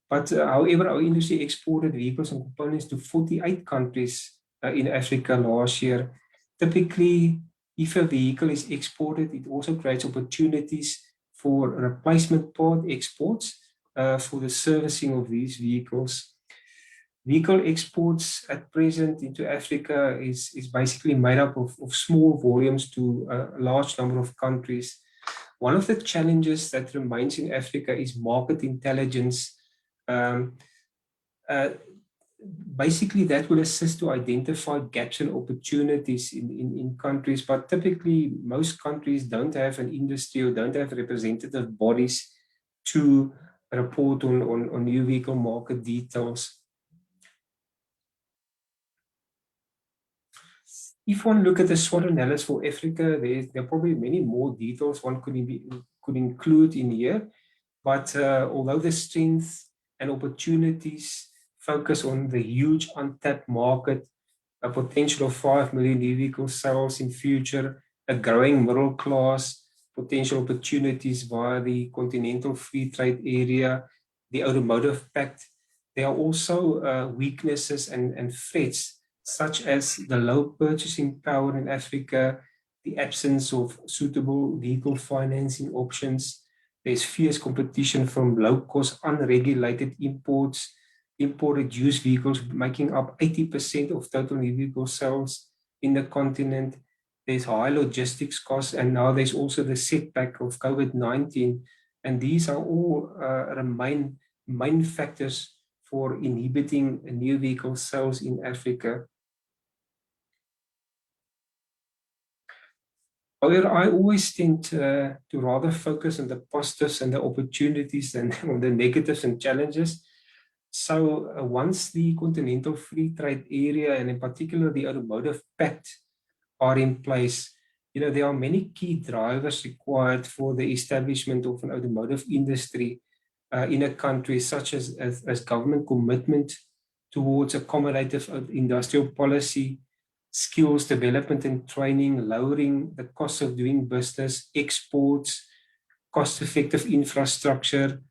But however, our industry exported vehicles and components to 48 countries in Africa last year. Typically, if a vehicle is exported, it also creates opportunities for replacement part exports for the servicing of these vehicles. Vehicle exports at present into Africa is basically made up of small volumes to a large number of countries. One of the challenges that remains in Africa is market intelligence. basically that will assist to identify gaps and opportunities in countries, but typically most countries don't have an industry or don't have representative bodies to report on new vehicle market details. If one look at the SWOT analysis for Africa, there are probably many more details one could include in here. But although the strengths and opportunities focus on the huge untapped market, a potential of 5 million new vehicle sales in future, a growing middle class, potential opportunities via the Continental Free Trade Area, the Automotive Pact, there are also weaknesses and threats, such as the low purchasing power in Africa, the absence of suitable vehicle financing options. There's fierce competition from low-cost, unregulated imports, imported used vehicles making up 80% of total new vehicle sales in the continent. There's high logistics costs, and now there's also the setback of COVID-19. And these are all remain main factors for inhibiting new vehicle sales in Africa. However, I always tend to rather focus on the positives and the opportunities than on the negatives and challenges. So once the Continental Free Trade Area, and in particular the Automotive Pact, are in place, there are many key drivers required for the establishment of an automotive industry in a country, such as government commitment towards accommodative industrial policy, skills development and training, lowering the cost of doing business, exports, cost-effective infrastructure,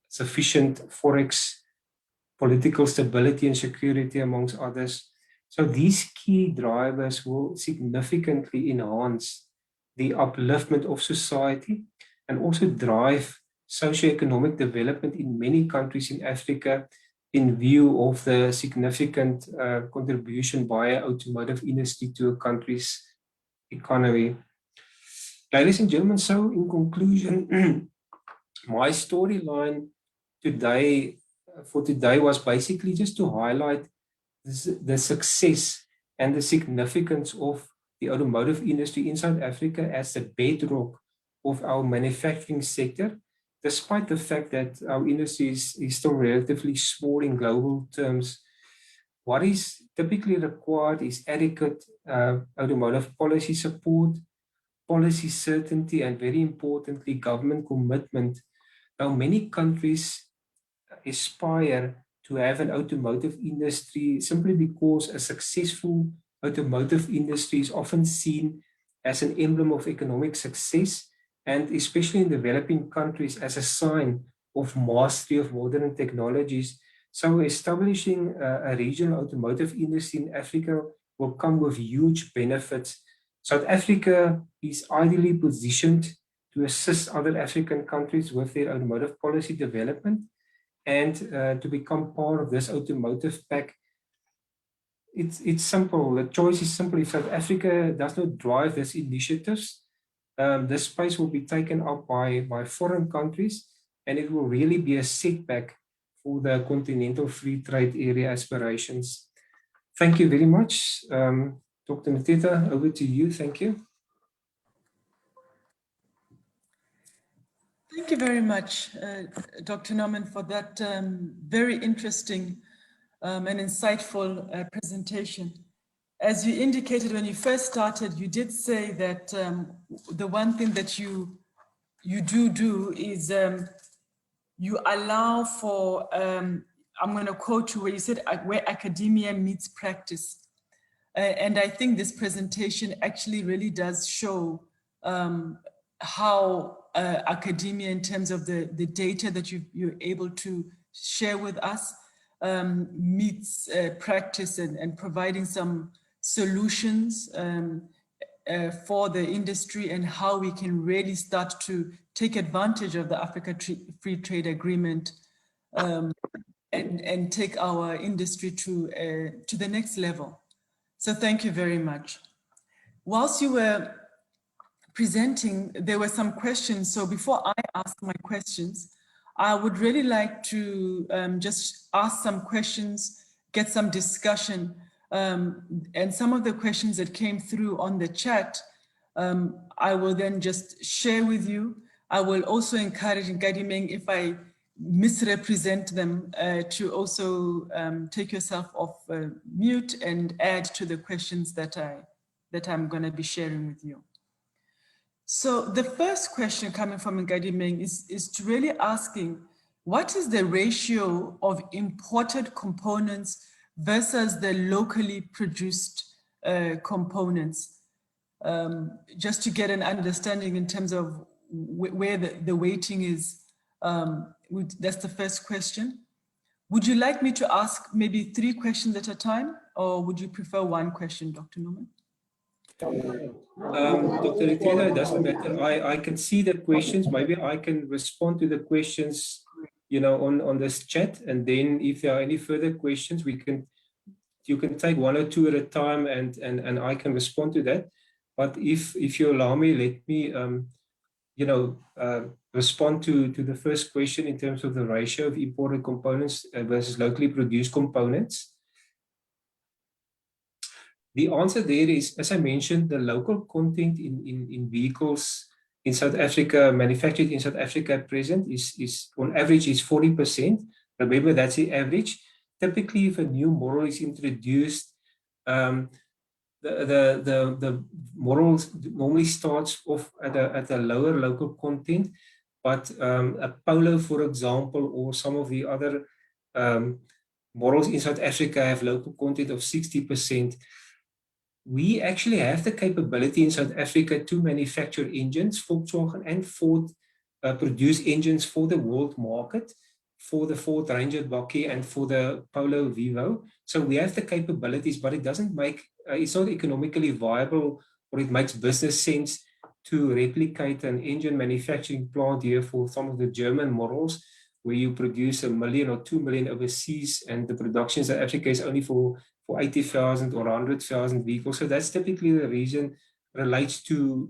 sufficient forex, political stability and security, amongst others. So these key drivers will significantly enhance the upliftment of society and also drive socioeconomic development in many countries in Africa, in view of the significant contribution by an automotive industry to a country's economy. Ladies and gentlemen, so in conclusion, my storyline for today was basically just to highlight the success and the significance of the automotive industry in South Africa as the bedrock of our manufacturing sector, despite the fact that our industry is still relatively small in global terms. What is typically required is adequate automotive policy support, policy certainty, and very importantly, government commitment. Now, many countries aspire to have an automotive industry simply because a successful automotive industry is often seen as an emblem of economic success, and especially in developing countries as a sign of mastery of modern technologies. So establishing a regional automotive industry in Africa will come with huge benefits. South Africa is ideally positioned to assist other African countries with their automotive policy development and to become part of this automotive pact. It's simple. The choice is simple. If South Africa does not drive these initiatives, this space will be taken up by foreign countries, and it will really be a setback for the Continental Free Trade Area aspirations. Thank you very much. Dr. Mateta, over to you. Thank you. Thank you very much, Dr. Norman, for that very interesting and insightful presentation. As you indicated when you first started, you did say that the one thing that you do is you allow for, I'm going to quote you where you said, where academia meets practice. And I think this presentation actually really does show how academia, in terms of the data that you're able to share with us, meets practice and providing some solutions for the industry, and how we can really start to take advantage of the Africa Free Trade Agreement and take our industry to the next level. So thank you very much. Whilst you were presenting, there were some questions. So before I ask my questions, I would really like to just ask some questions get some discussion. And some of the questions that came through on the chat, I will then just share with you. I will also encourage Nkadimeng, if I misrepresent them, to also take yourself off mute and add to the questions that I'm going to be sharing with you. So the first question coming from Nkadimeng is to really asking, what is the ratio of imported components versus the locally produced components? Just to get an understanding in terms of where the weighting is. That's the first question. Would you like me to ask maybe 3 questions at a time, or would you prefer 1 question, Dr. Norman? Dr. Litera, it doesn't matter. I can see the questions. Maybe I can respond to the questions, you know, on this chat, and then if there are any further questions, you can take 1 or 2 at a time, and I can respond to that. But if you allow me, let me respond to the first question in terms of the ratio of imported components versus locally produced components. The answer there is, as I mentioned, the local content in vehicles in South Africa, manufactured in South Africa at present, is on average is 40%. Remember, that's the average. Typically, if a new model is introduced, the models normally starts off at a lower local content, but a Polo, for example, or some of the other models in South Africa have local content of 60%. We actually have the capability in South Africa to manufacture engines. Volkswagen and Ford produce engines for the world market, for the Ford Ranger Bakkie and for the Polo Vivo. So we have the capabilities, but it doesn't make, it's not economically viable, or it makes business sense to replicate an engine manufacturing plant here for some of the German models, where you produce 1 million or 2 million overseas, and the production in South Africa is only for 80,000 or 100,000 vehicles. So that's typically the reason relates to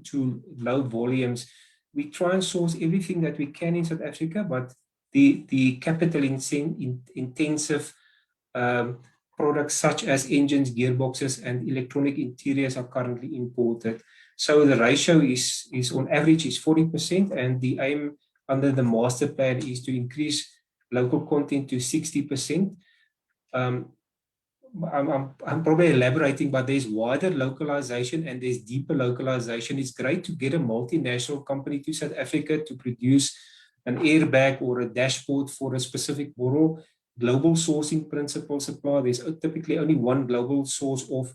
low volumes. We try and source everything that we can in South Africa, but the capital intensive products such as engines, gearboxes, and electronic interiors are currently imported. So the ratio is on average is 40%, and the aim under the master plan is to increase local content to 60%. I'm probably elaborating, but there's wider localization and there's deeper localization. It's great to get a multinational company to South Africa to produce an airbag or a dashboard for a specific model. Global sourcing principles apply. There's typically only one global source of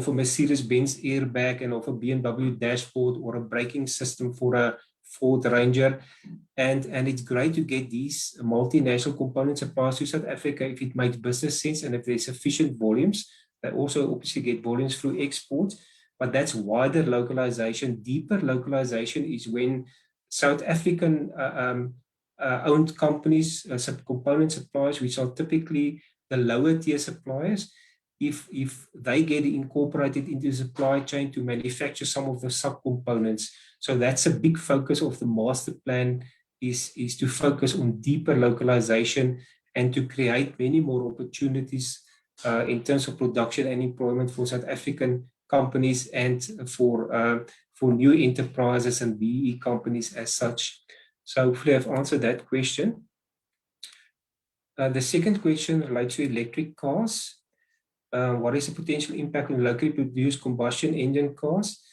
a Mercedes-Benz airbag and of a BMW dashboard or a braking system for a Ford Ranger. And it's great to get these multinational component suppliers to South Africa if it makes business sense and if there's sufficient volumes. They also obviously get volumes through exports, but that's wider localization. Deeper localization is when South African owned companies, component suppliers, which are typically the lower tier suppliers, if they get incorporated into the supply chain to manufacture some of the subcomponents. So that's a big focus of the master plan, is to focus on deeper localization and to create many more opportunities in terms of production and employment for South African companies and for new enterprises and BE companies as such. So hopefully I've answered that question. The second question relates to electric cars. What is the potential impact on locally produced combustion engine cars?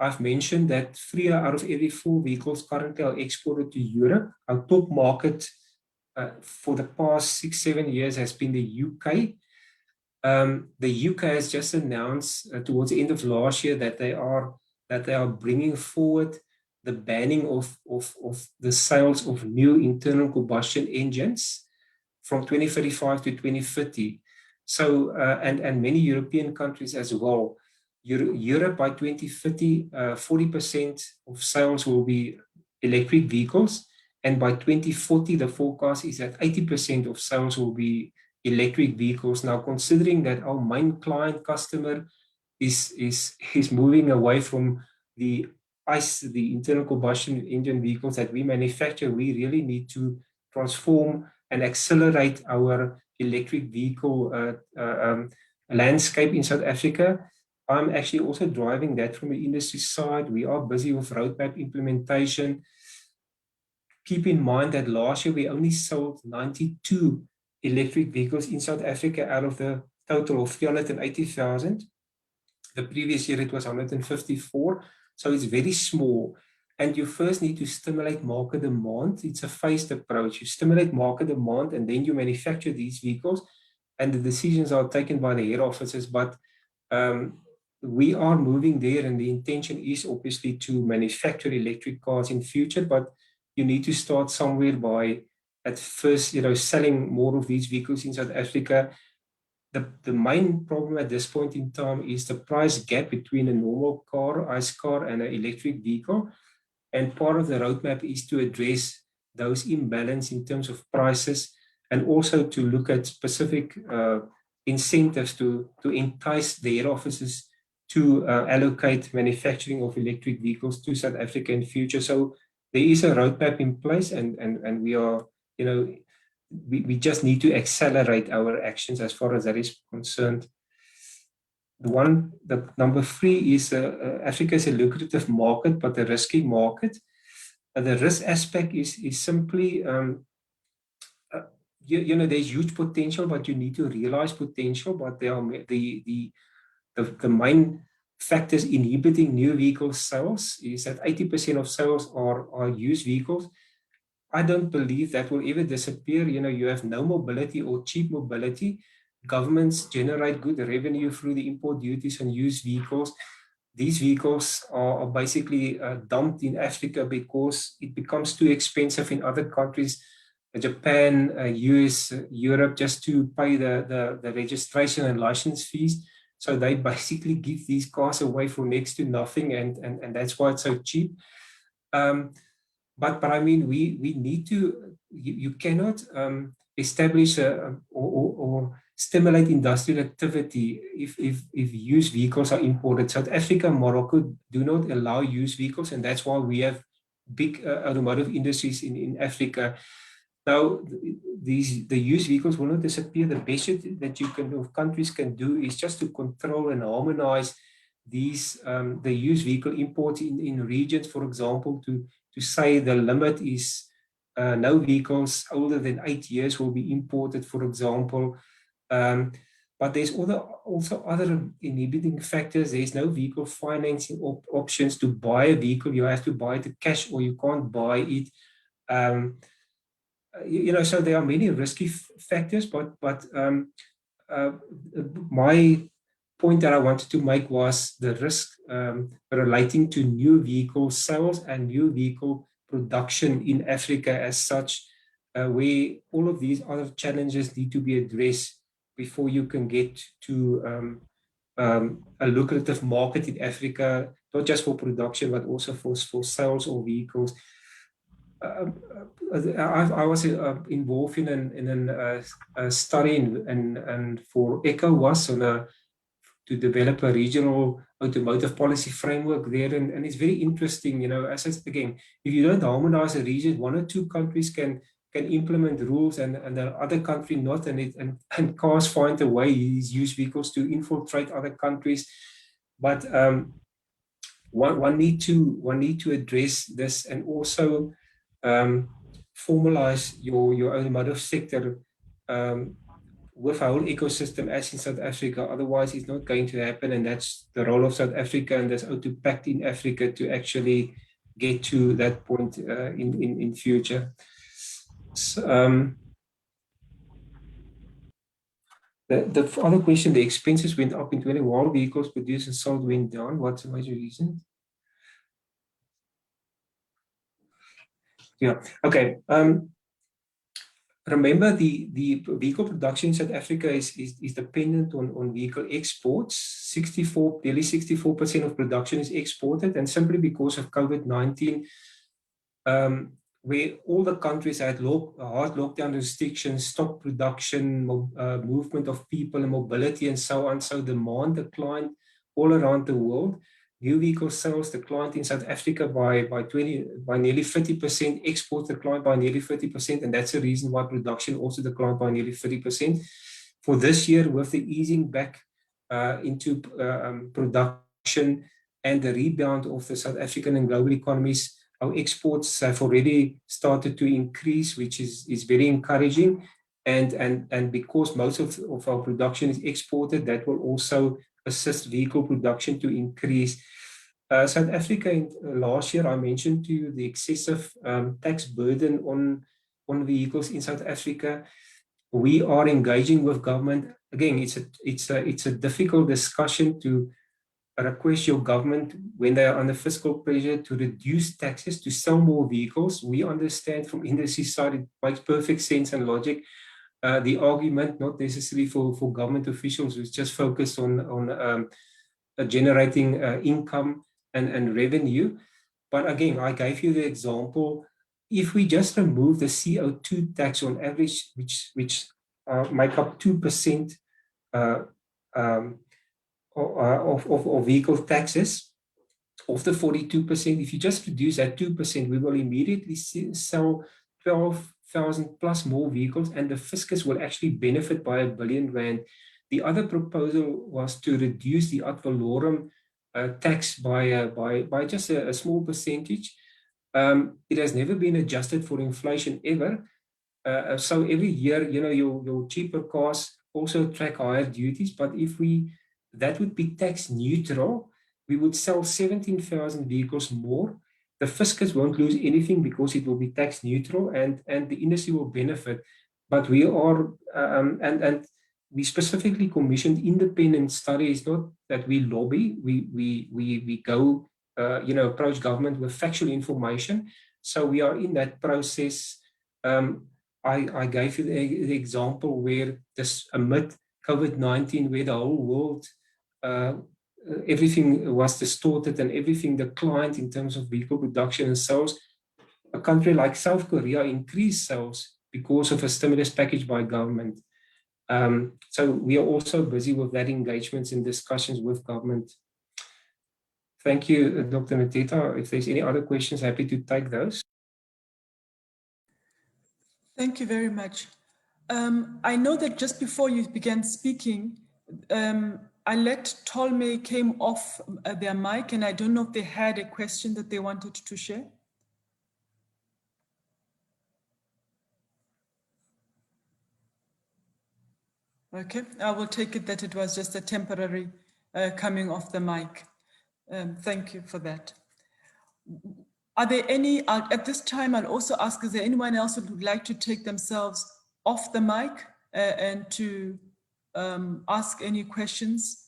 I've mentioned that 3 out of every 4 vehicles currently are exported to Europe. Our top market for the past 6-7 years has been the UK. The UK has just announced towards the end of last year that they are bringing forward the banning of the sales of new internal combustion engines from 2035 to 2050. So, and many European countries as well. Europe by 2050, 40% of sales will be electric vehicles. And by 2040, the forecast is that 80% of sales will be electric vehicles. Now, considering that our main client customer is moving away from the ICE, the internal combustion engine vehicles that we manufacture, we really need to transform and accelerate our electric vehicle landscape in South Africa. I'm actually also driving that from the industry side. We are busy with roadmap implementation. Keep in mind that last year we only sold 92 electric vehicles in South Africa out of the total of 380,000. The previous year it was 154, so it's very small. And you first need to stimulate market demand. It's a phased approach. You stimulate market demand and then you manufacture these vehicles, and the decisions are taken by the head offices. But we are moving there, and the intention is obviously to manufacture electric cars in future, but you need to start somewhere by at first, selling more of these vehicles in South Africa. The main problem at this point in time is the price gap between a normal car, ICE car, and an electric vehicle. And part of the roadmap is to address those imbalance in terms of prices, and also to look at specific incentives to entice the head offices to allocate manufacturing of electric vehicles to South Africa in future. So there is a roadmap in place, and we are, we just need to accelerate our actions as far as that is concerned. The number 3 is Africa is a lucrative market, but a risky market. The risk aspect is simply, there's huge potential, but you need to realize potential. But there are the main factors inhibiting new vehicle sales is that 80% of sales are used vehicles. I don't believe that will ever disappear. You have no mobility or cheap mobility. Governments generate good revenue through the import duties on used vehicles. These vehicles are basically dumped in Africa because it becomes too expensive in other countries, Japan, US, Europe, just to pay the registration and license fees. So they basically give these cars away for next to nothing, and that's why it's so cheap. But I mean, we need to, you cannot establish or stimulate industrial activity if used vehicles are imported. South Africa and Morocco do not allow used vehicles, and that's why we have big automotive industries in Africa. Now, the used vehicles will not disappear. The best that you can, or countries can do, is just to control and harmonize these the used vehicle imports in regions. For example, to say the limit is no vehicles older than 8 years will be imported, for example. But there's also other inhibiting factors. There's no vehicle financing options. To buy a vehicle, you have to buy it cash, or you can't buy it. So there are many risky factors, but my point that I wanted to make was the risk relating to new vehicle sales and new vehicle production in Africa as such, where all of these other challenges need to be addressed before you can get to a lucrative market in Africa, not just for production, but also for sales of vehicles. I was involved in a study and for ECOWAS to develop a regional automotive policy framework there, and it's very interesting. Again, if you don't harmonize a region, 1 or 2 countries can implement rules and the other country not, and cars find a way, these used vehicles, to infiltrate other countries. But one need to address this, and also formalize your automotive sector with our whole ecosystem as in South Africa. Otherwise, it's not going to happen, and that's the role of South Africa and this Auto Pact in Africa to actually get to that point in future. So, the other question, the expenses went up in 20 while vehicles produced and sold went down. What's the major reason? Yeah, okay. Remember, the vehicle production in South Africa is dependent on vehicle exports. Nearly 64% of production is exported, and simply because of COVID-19, where all the countries had hard lockdown restrictions, stopped production, movement of people and mobility and so on, so demand declined all around the world. new vehicle sales declined in South Africa by nearly 30%, exports declined by nearly 30%, and that's the reason why production also declined by nearly 30%. For this year, with the easing back into production and the rebound of the South African and global economies, our exports have already started to increase, which is very encouraging. And because most of our production is exported, that will also assist vehicle production to increase. South Africa, last year, I mentioned to you the excessive tax burden on vehicles in South Africa. We are engaging with government. Again, it's a difficult discussion to request your government when they are under fiscal pressure to reduce taxes to sell more vehicles. We understand from industry side it makes perfect sense and logic. The argument not necessarily for government officials who's just focused on generating income and revenue. But again, I gave you the example. If we just remove the CO2 tax on average, which make up 2% of vehicle taxes, of the 42%, if you just reduce that 2%, we will immediately sell 12,000 plus more vehicles, and the fiscus will actually benefit by R1 billion. The other proposal was to reduce the ad valorem tax by just a small percentage. It has never been adjusted for inflation ever. So every year, your cheaper cars also attract higher duties. But if that would be tax neutral, we would sell 17,000 vehicles more. The fiscus won't lose anything because it will be tax neutral, and the industry will benefit. But we are, and we specifically commissioned independent studies, not that we lobby. We go, approach government with factual information. So we are in that process. I gave you the example where this amid COVID-19, where the whole world, everything was distorted and everything declined in terms of vehicle production and sales. A country like South Korea increased sales because of a stimulus package by government. So we are also busy with that engagements and discussions with government. Thank you, Dr. Nateta. If there's any other questions, happy to take those. Thank you very much. I know that just before you began speaking, I let Tolme came off their mic, and I don't know if they had a question that they wanted to share. Okay, I will take it that it was just a temporary coming off the mic. Thank you for that. Are there any, at this time, I'll also ask, is there anyone else who would like to take themselves off the mic and to ask any questions?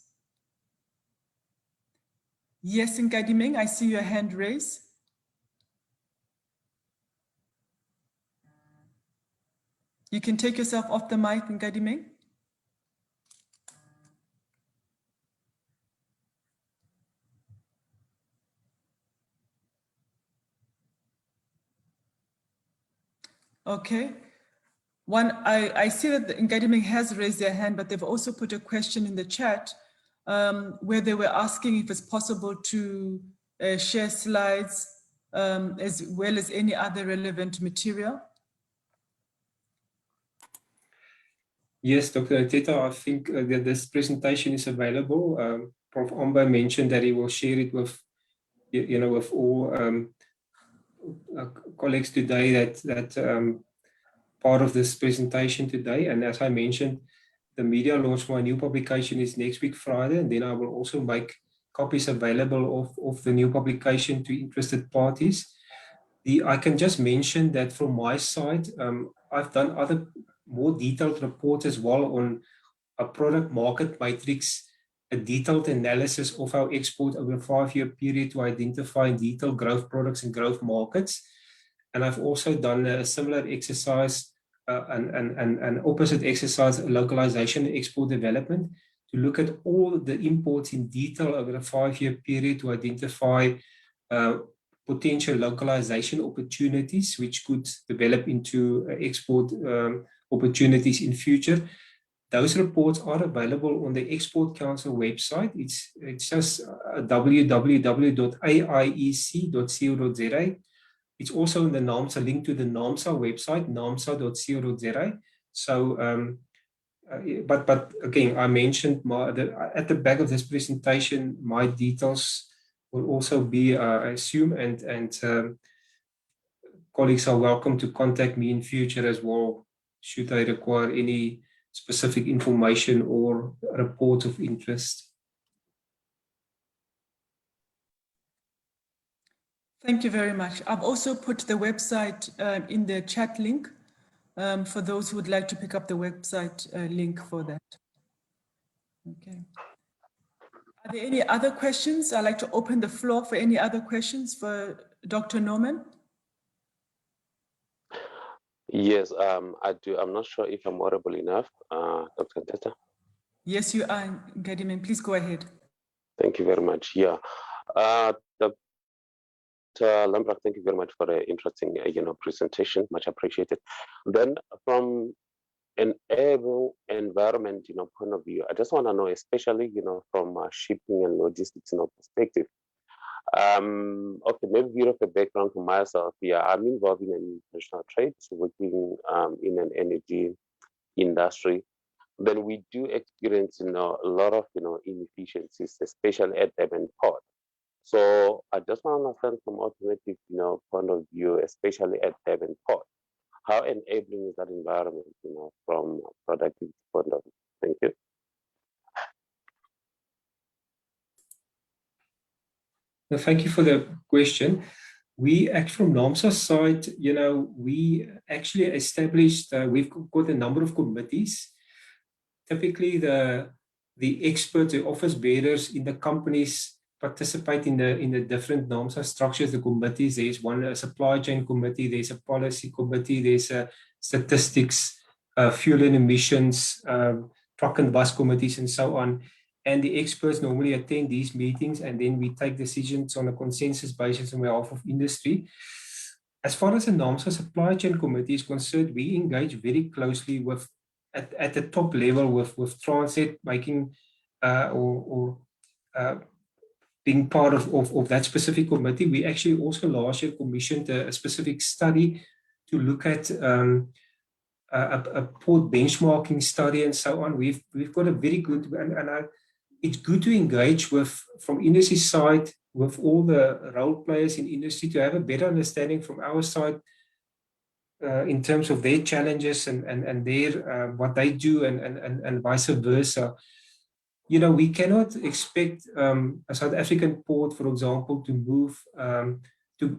Yes, Nkadimeng, I see your hand raised. You can take yourself off the mic, Nkadimeng. Okay. I see that Nkadimeng has raised their hand, but they've also put a question in the chat where they were asking if it's possible to share slides as well as any other relevant material. Yes, Dr. Nateta, I think that this presentation is available. Prof. Ambe mentioned that he will share it with, with all colleagues today that part of this presentation today. And as I mentioned, the media launch for my new publication is next week, Friday, and then I will also make copies available of the new publication to interested parties. I can just mention that from my side, I've done other more detailed reports as well on a product market matrix, a detailed analysis of our export over a 5-year period to identify detailed growth products and growth markets. And I've also done a similar exercise, an opposite exercise, localization and export development, to look at all the imports in detail over a 5-year period to identify potential localization opportunities, which could develop into export opportunities in future. Those reports are available on the Export Council website. It's just www.aiec.co.za. It's also in the NAMSA, link to the NAMSA website, namsa.co.za. So, but again, I mentioned at the back of this presentation, my details will also be, I assume, and colleagues are welcome to contact me in future as well, should they require any specific information or reports of interest. Thank you very much. I've also put the website in the chat link for those who would like to pick up the website link for that. Okay. Are there any other questions? I'd like to open the floor for any other questions for Dr. Norman. Yes, I do. I'm not sure if I'm audible enough, Dr. Teta. Yes, you are, Gadiman. Please go ahead. Thank you very much. Yeah, Dr. Lambrak, thank you very much for the interesting, presentation. Much appreciated. Then, from an urban environment, point of view, I just want to know, especially, from a shipping and logistics, perspective. Okay, maybe a bit of a background for myself. Yeah, I'm involved in international trade, so working in an energy industry. Then we do experience, a lot of, inefficiencies, especially at Durban port. So I just want to understand from automotive, point of view, especially at Durban port, how enabling is that environment, from a productivity point of view? Thank you. Thank you for the question. We from NAMSA side, we actually established, we've got a number of committees. Typically, the experts, the office bearers in the companies participate in the different NAMSA structures, the committees. There's a supply chain committee, there's a policy committee, there's a statistics, fuel and emissions, truck and bus committees, and so on. And the experts normally attend these meetings, and then we take decisions on a consensus basis on behalf of industry. As far as the NAMSA supply chain committee is concerned, we engage very closely with at the top level with Transnet, making being part of that specific committee. We actually also last year commissioned a specific study to look at a port benchmarking study and so on. We've got a very good, it's good to engage from industry side with all the role players in industry to have a better understanding from our side in terms of their challenges and their what they do and vice versa. We cannot expect a South African port, for example, to move to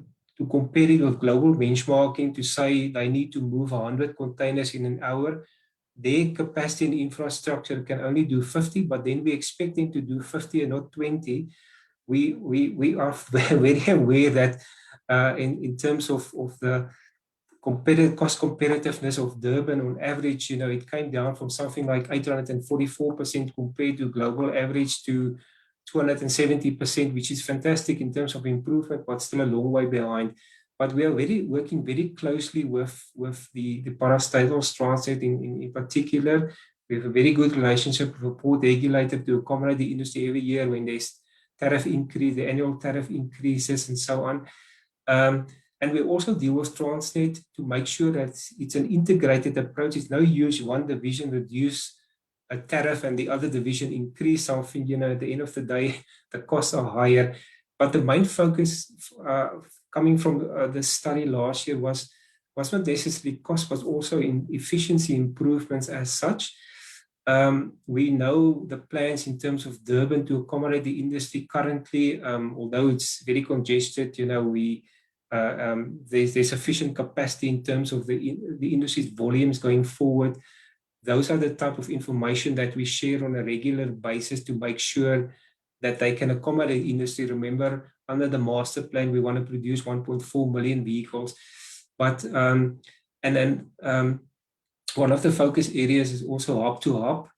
compare it with global benchmarking to say they need to move 100 containers in an hour. Their capacity and infrastructure can only do 50, but then we expect them to do 50 and not 20. We are very aware that in terms of the cost competitiveness of Durban on average, it came down from something like 844% compared to global average to 270%, which is fantastic in terms of improvement, but still a long way behind. But we are working very closely with the parastatals, Transnet in particular. We have a very good relationship with the port regulator to accommodate the industry every year when there's tariff increase, the annual tariff increases, and so on. And we also deal with Transnet to make sure that it's an integrated approach. It's no use one division reduce a tariff and the other division increase something. At the end of the day, the costs are higher. But the main focus coming from the study last year was not necessarily cost, but also in efficiency improvements as such. We know the plans in terms of Durban to accommodate the industry currently, although it's very congested, there's sufficient capacity in terms of the industry's volumes going forward. Those are the type of information that we share on a regular basis to make sure that they can accommodate industry. Remember, under the master plan, we want to produce 1.4 million vehicles. But one of the focus areas is also hub to hub.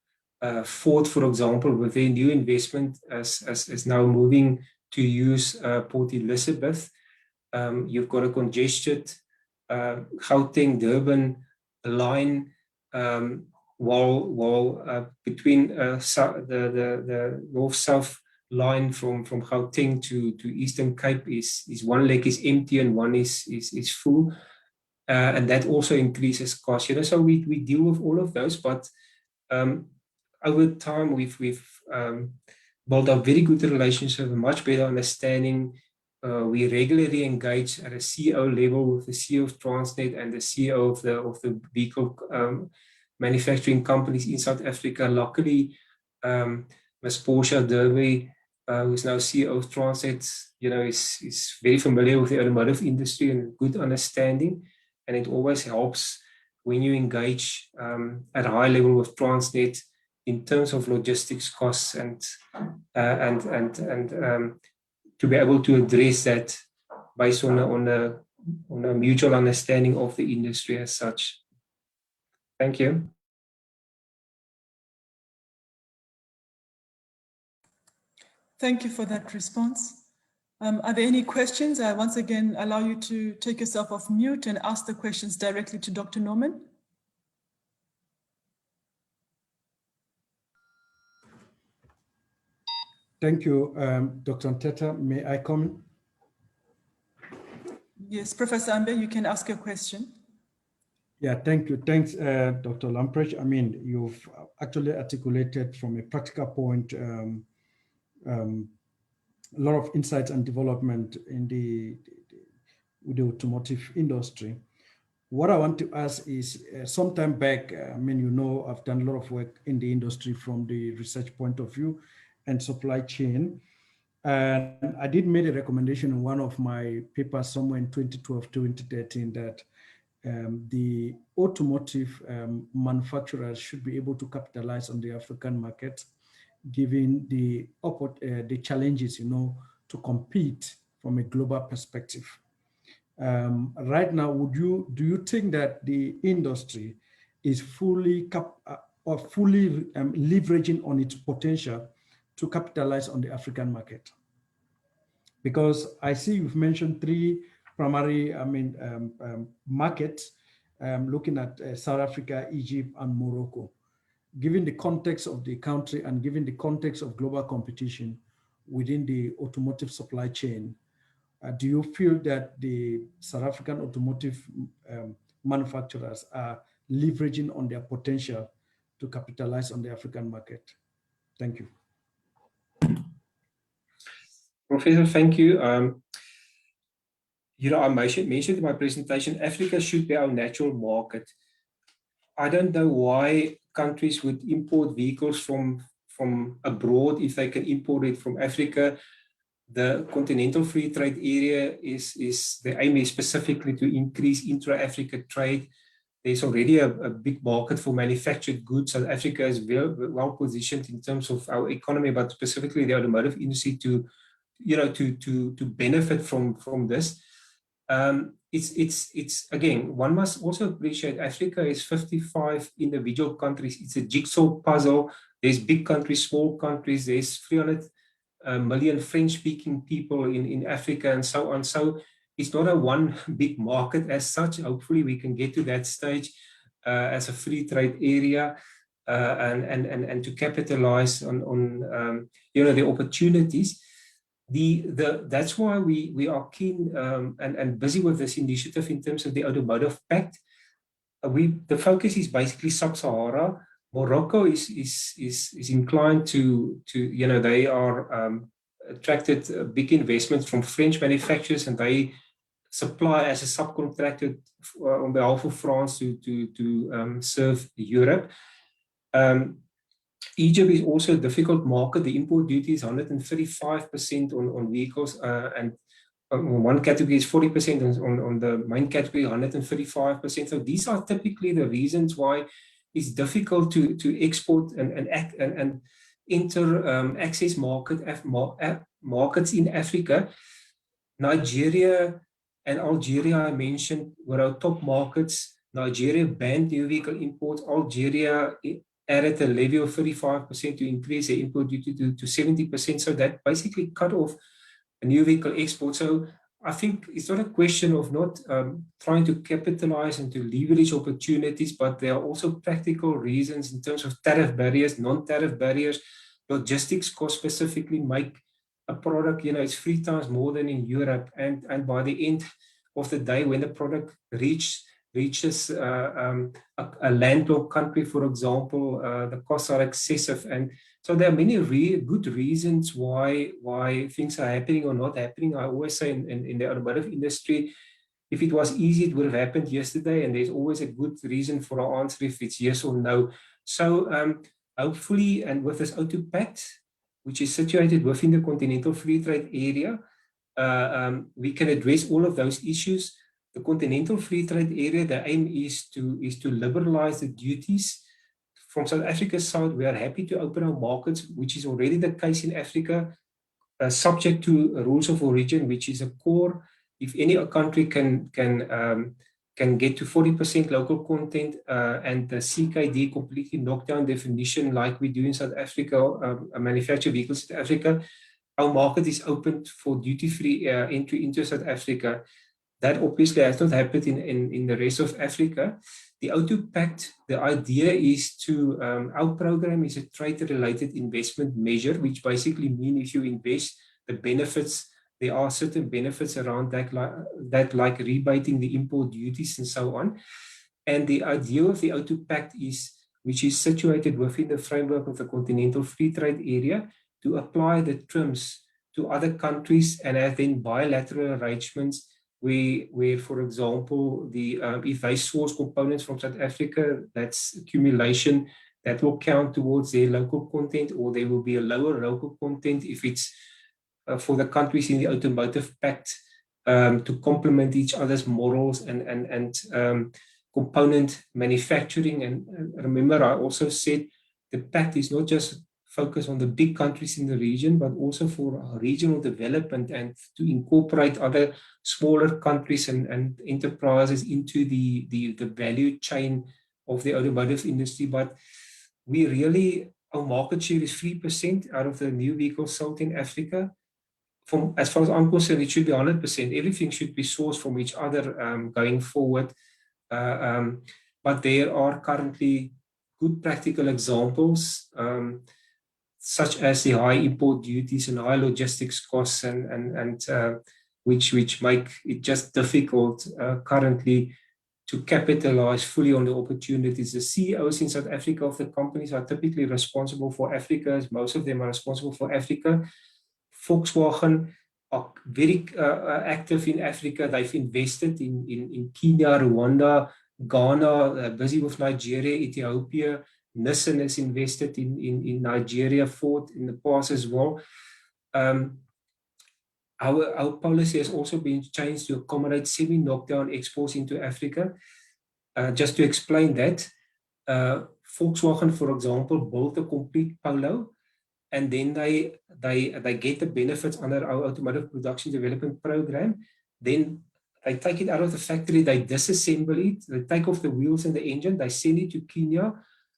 Ford, for example, with their new investment is now moving to use Port Elizabeth. You've got a congested Gauteng Durban line while between the north-south line from Gauteng to Eastern Cape is one leg is empty and one is full, and that also increases cost. So we deal with all of those, but over time we've built a very good relationship, a much better understanding. We regularly engage at a CEO level with the CEO of Transnet and the CEO of the vehicle manufacturing companies in South Africa. Luckily, Ms. Portia Derby, who's now CEO of Transnet, is very familiar with the automotive industry and good understanding. And it always helps when you engage at a high level with Transnet in terms of logistics costs and to be able to address that based on a mutual understanding of the industry as such. Thank you. Thank you for that response. Are there any questions? I once again allow you to take yourself off mute and ask the questions directly to Dr. Norman. Thank you, Dr. Nteta. May I comment? Yes, Professor Ambe, you can ask your question. Yeah, thank you. Thanks, Dr. Lamprecht. I mean, you've actually articulated from a practical point a lot of insights and development in the automotive industry. What I want to ask is, sometime back, I mean, I've done a lot of work in the industry from the research point of view and supply chain. And I did make a recommendation in one of my papers somewhere in 2012, 2013, that the automotive manufacturers should be able to capitalize on the African market, given the challenges, to compete from a global perspective. Right now, do you think that the industry is fully leveraging on its potential to capitalize on the African market? Because I see you've mentioned three primary, markets, looking at South Africa, Egypt, and Morocco. Given the context of the country and given the context of global competition within the automotive supply chain, do you feel that the South African automotive manufacturers are leveraging on their potential to capitalize on the African market? Thank you. Professor, thank you. I mentioned in my presentation, Africa should be our natural market. I don't know why countries would import vehicles from abroad if they can import it from Africa. The continental free trade area the aim is specifically to increase intra-Africa trade. There's already a big market for manufactured goods. South Africa is well positioned in terms of our economy, but specifically the automotive industry to benefit from this. It's again, one must also appreciate Africa is 55 individual countries. It's a jigsaw puzzle. There's big countries, small countries. There's 300 million French-speaking people in Africa and so on. So it's not a one big market as such. Hopefully we can get to that stage as a free trade area and to capitalize on the opportunities. That's why we are keen and busy with this initiative in terms of the Automotive Pact. The focus is basically Sub-Sahara. Morocco is inclined to they are attracted big investments from French manufacturers, and they supply as a subcontractor on behalf of France to serve Europe. Egypt is also a difficult market. The import duty is 135% on vehicles, and on one category is 40%, on the main category 135%. So these are typically the reasons why it's difficult to export and enter access markets in Africa. Nigeria and Algeria, I mentioned, were our top markets. Nigeria banned new vehicle imports. Algeria added a levy of 35% to increase the import duty to 70%. So that basically cut off a new vehicle export. So I think it's not a question of not trying to capitalize and to leverage opportunities, but there are also practical reasons in terms of tariff barriers, non-tariff barriers, logistics costs specifically make a product, it's 3 times more than in Europe. And by the end of the day, when the product reaches a landlocked country, for example, the costs are excessive. And so there are many good reasons why things are happening or not happening. I always say in the automotive industry, if it was easy, it would have happened yesterday. And there's always a good reason for our answer if it's yes or no. So hopefully, and with this Auto Pact, which is situated within the Continental Free Trade Area, we can address all of those issues. The Continental Free Trade Area, the aim is to liberalize the duties. From South Africa's side, we are happy to open our markets, which is already the case in Africa, subject to rules of origin, which is a core. If any country can get to 40% local content and the CKD completely knockdown definition, like we do in South Africa, manufactured vehicles in South Africa, our market is open for duty-free entry into South Africa. That obviously has not happened in the rest of Africa. The Auto Pact, the idea is our program is a trade-related investment measure, which basically means if you invest, the benefits, there are certain benefits around that, like rebating the import duties and so on. And the idea of the Auto Pact which is situated within the framework of the Continental Free Trade Area, to apply the trims to other countries and have then bilateral arrangements where, for example, if they source components from South Africa, that's accumulation, that will count towards their local content, or there will be a lower local content if it's for the countries in the Automotive Pact to complement each other's models and component manufacturing. And remember, I also said the pact is not just focused on the big countries in the region, but also for regional development and to incorporate other smaller countries and enterprises into the value chain of the automotive industry. But our market share is 3% out of the new vehicles sold in Africa. As far as I'm concerned, it should be 100%. Everything should be sourced from each other going forward. But there are currently good practical examples, such as the high import duties and high logistics costs, and which make it just difficult currently to capitalize fully on the opportunities. The CEOs in South Africa of the companies are typically responsible for Africa, as most of them are responsible for Africa. Volkswagen are very active in Africa. They've invested in Kenya, Rwanda, Ghana, busy with Nigeria, Ethiopia. Nissan has invested in Nigeria, Ford in the past as well. Our policy has also been changed to accommodate semi-knockdown exports into Africa. Just to explain that, Volkswagen, for example, built a complete Polo, and then they get the benefits under our automotive production development program. Then they take it out of the factory, they disassemble it, they take off the wheels and the engine, they send it to Kenya.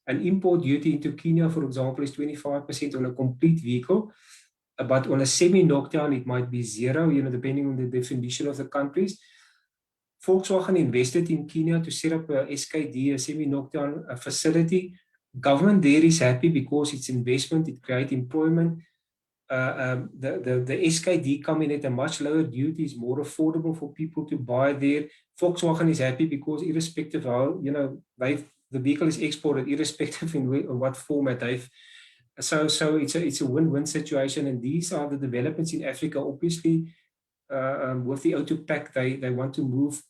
An import duty into Kenya, for example, is 25% on a complete vehicle. But on a semi-knockdown, it might be 0, depending on the definition of the countries. Volkswagen invested in Kenya to set up a SKD, a semi-knockdown facility. Government there is happy because it's investment, it creates employment. The SKD come in at a much lower duty, is more affordable for people to buy there. Volkswagen is happy because irrespective of how, the vehicle is exported, irrespective in what format they've. So it's a win-win situation, and these are the developments in Africa. Obviously, with the Auto Pact, they want to move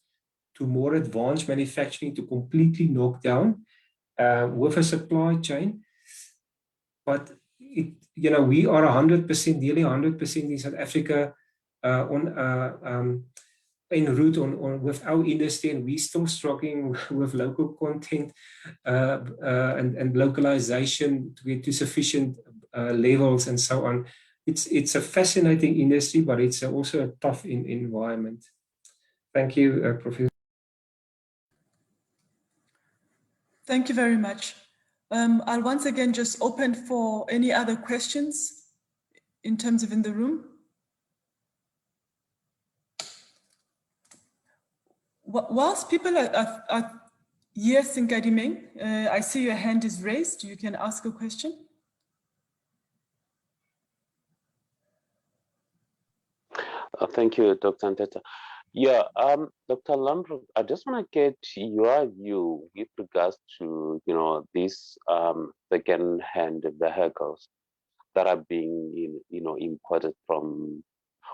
to more advanced manufacturing to completely knock down with a supply chain. But we are 100%, nearly 100% in South Africa en route with our industry, and we're still struggling with local content and localization to get to sufficient levels and so on. It's a fascinating industry, but it's also a tough environment. Thank you, Professor. Thank you very much. I'll once again just open for any other questions in terms of in the room. whilst people are yes, Nkadimeng, I see your hand is raised. You can ask a question. Thank you, Dr. Nteta. Yeah, Dr. Lambro, I just want to get your view with regards to, these second-hand vehicles that are being, imported from.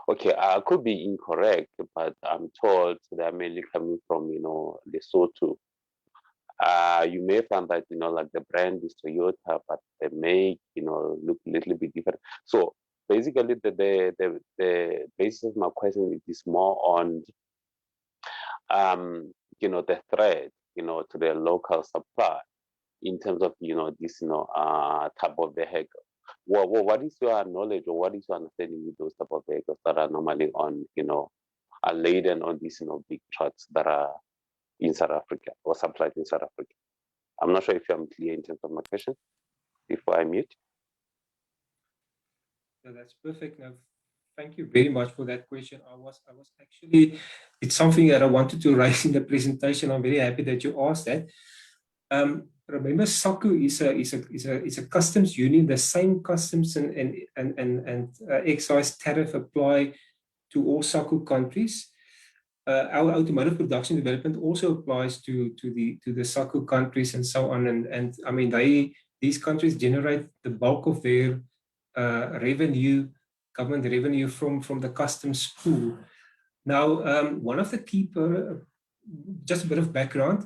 Okay, I could be incorrect, but I'm told they're mainly coming from, Lesotho. You may find that, like the brand is Toyota, but they make, look a little bit different. So basically, the basis of my question is more on, the threat, to the local supply in terms of, this, type of vehicle. What is your knowledge or what is your understanding with those type of vehicles that are normally on, are laden on these, big trucks that are in South Africa or supplied in South Africa? I'm not sure if I'm clear in terms of my question before I mute. No, that's perfect. Now, thank you very much for that question. I was actually, it's something that I wanted to raise in the presentation. I'm very happy that you asked that. Remember, SACU is a customs union. The same customs and excise tariff apply to all SACU countries. Our automotive production development also applies to the SACU countries and so on. And I mean, these countries generate the bulk of their revenue, government revenue from the customs pool. Now, one of the key, just a bit of background,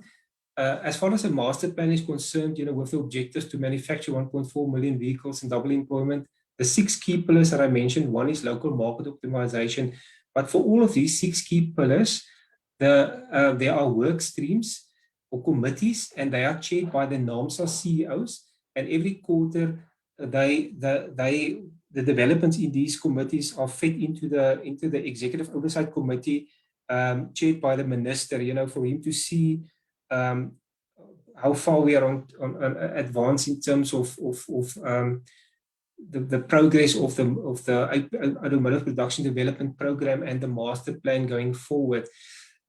as far as the master plan is concerned, with the objectives to manufacture 1.4 million vehicles and double employment, the 6 key pillars that I mentioned, one is local market optimization. But for all of these 6 key pillars, there are work streams or committees, and they are chaired by the NAMSA CEOs. And every quarter, the developments in these committees are fed into the executive oversight committee, chaired by the minister. For him to see how far we are on advance in terms of the progress of the automotive production development program and the master plan going forward.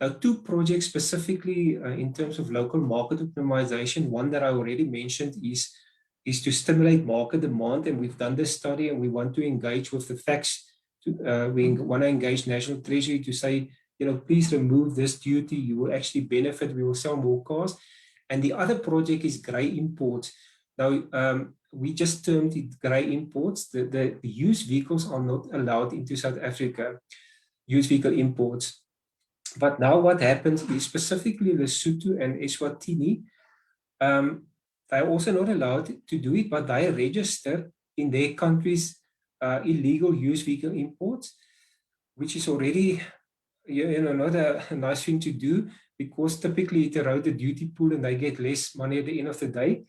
Now, 2 projects specifically in terms of local market optimization. One that I already mentioned is to stimulate market demand, and we've done this study, and we want to engage with the facts. We want to engage National Treasury to say, please remove this duty. You will actually benefit. We will sell more cars. And the other project is grey imports. Now, we just termed it grey imports. The used vehicles are not allowed into South Africa, used vehicle imports. But now what happens is specifically Lesotho and Eswatini, they're also not allowed to do it, but they register in their countries illegal used vehicle imports, which is already not a nice thing to do, because typically it erodes the duty pool and they get less money at the end of the day.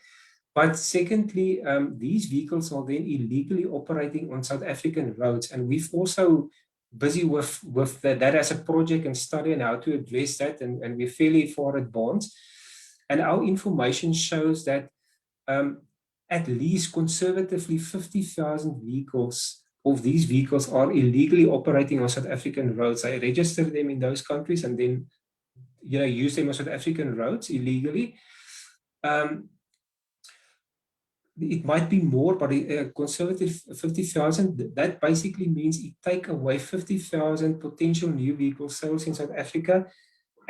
But secondly, these vehicles are then illegally operating on South African roads. And we've also busy with that as a project and study and how to address that. And we're fairly far advanced. And our information shows that at least conservatively 50,000 vehicles of these vehicles are illegally operating on South African roads. I register them in those countries and then use them on South African roads illegally. It might be more, but a conservative 50,000, that basically means it take away 50,000 potential new vehicle sales in South Africa.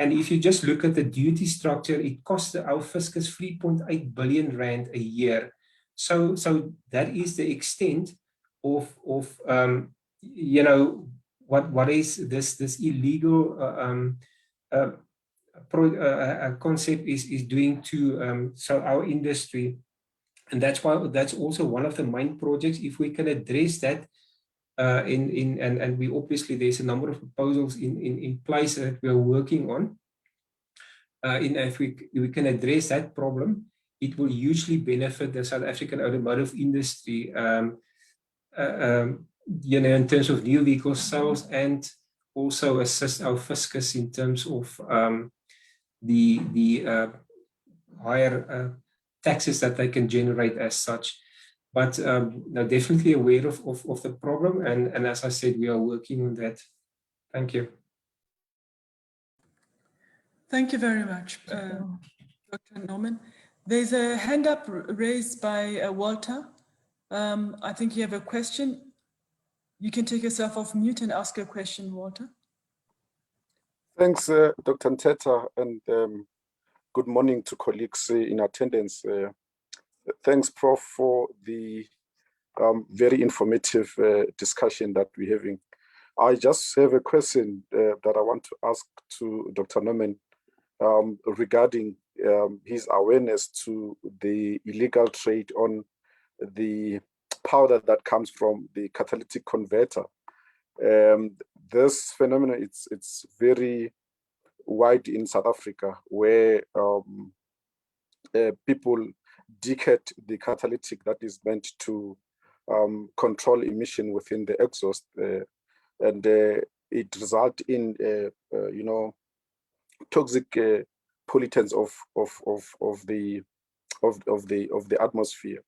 And if you just look at the duty structure, it costs our fiscus 3.8 billion rand a year. So that is the extent of what is this illegal concept is doing to so our industry. And that's also one of the main projects. If we can address that, and we obviously there's a number of proposals in place that we are working on. If we can address that problem, it will hugely benefit the South African automotive industry, in terms of new vehicle sales, and also assist our fiscus in terms of the higher taxes that they can generate as such. But definitely aware of the problem, and as I said, we are working on that. Thank you. Thank you very much, Dr. Norman. There's a hand up raised by Walter. I think you have a question. You can take yourself off mute and ask your question, Walter. Thanks, Dr. Nteta, and good morning to colleagues in attendance. Thanks, Prof, for the very informative discussion that we're having. I just have a question that I want to ask to Dr. Norman regarding his awareness to the illegal trade on the powder that comes from the catalytic converter. This phenomenon, it's very wide in South Africa, where people decant the catalytic that is meant to control emission within the exhaust, and it results in toxic pollutants of the atmosphere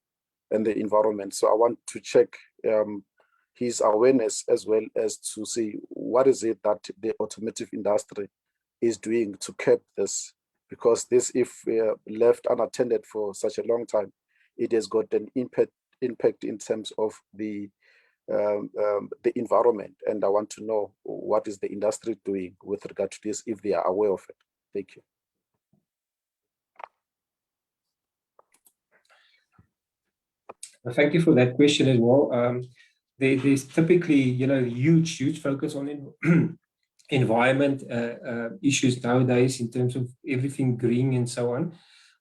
and the environment. So I want to check his awareness, as well as to see what is it that the automotive industry is doing to curb this, because this, if left unattended for such a long time, it has got an impact in terms of the environment. And I want to know what is the industry doing with regard to this, if they are aware of it. Thank you. Thank you for that question as well. There's typically, huge focus on environment issues nowadays in terms of everything green and so on.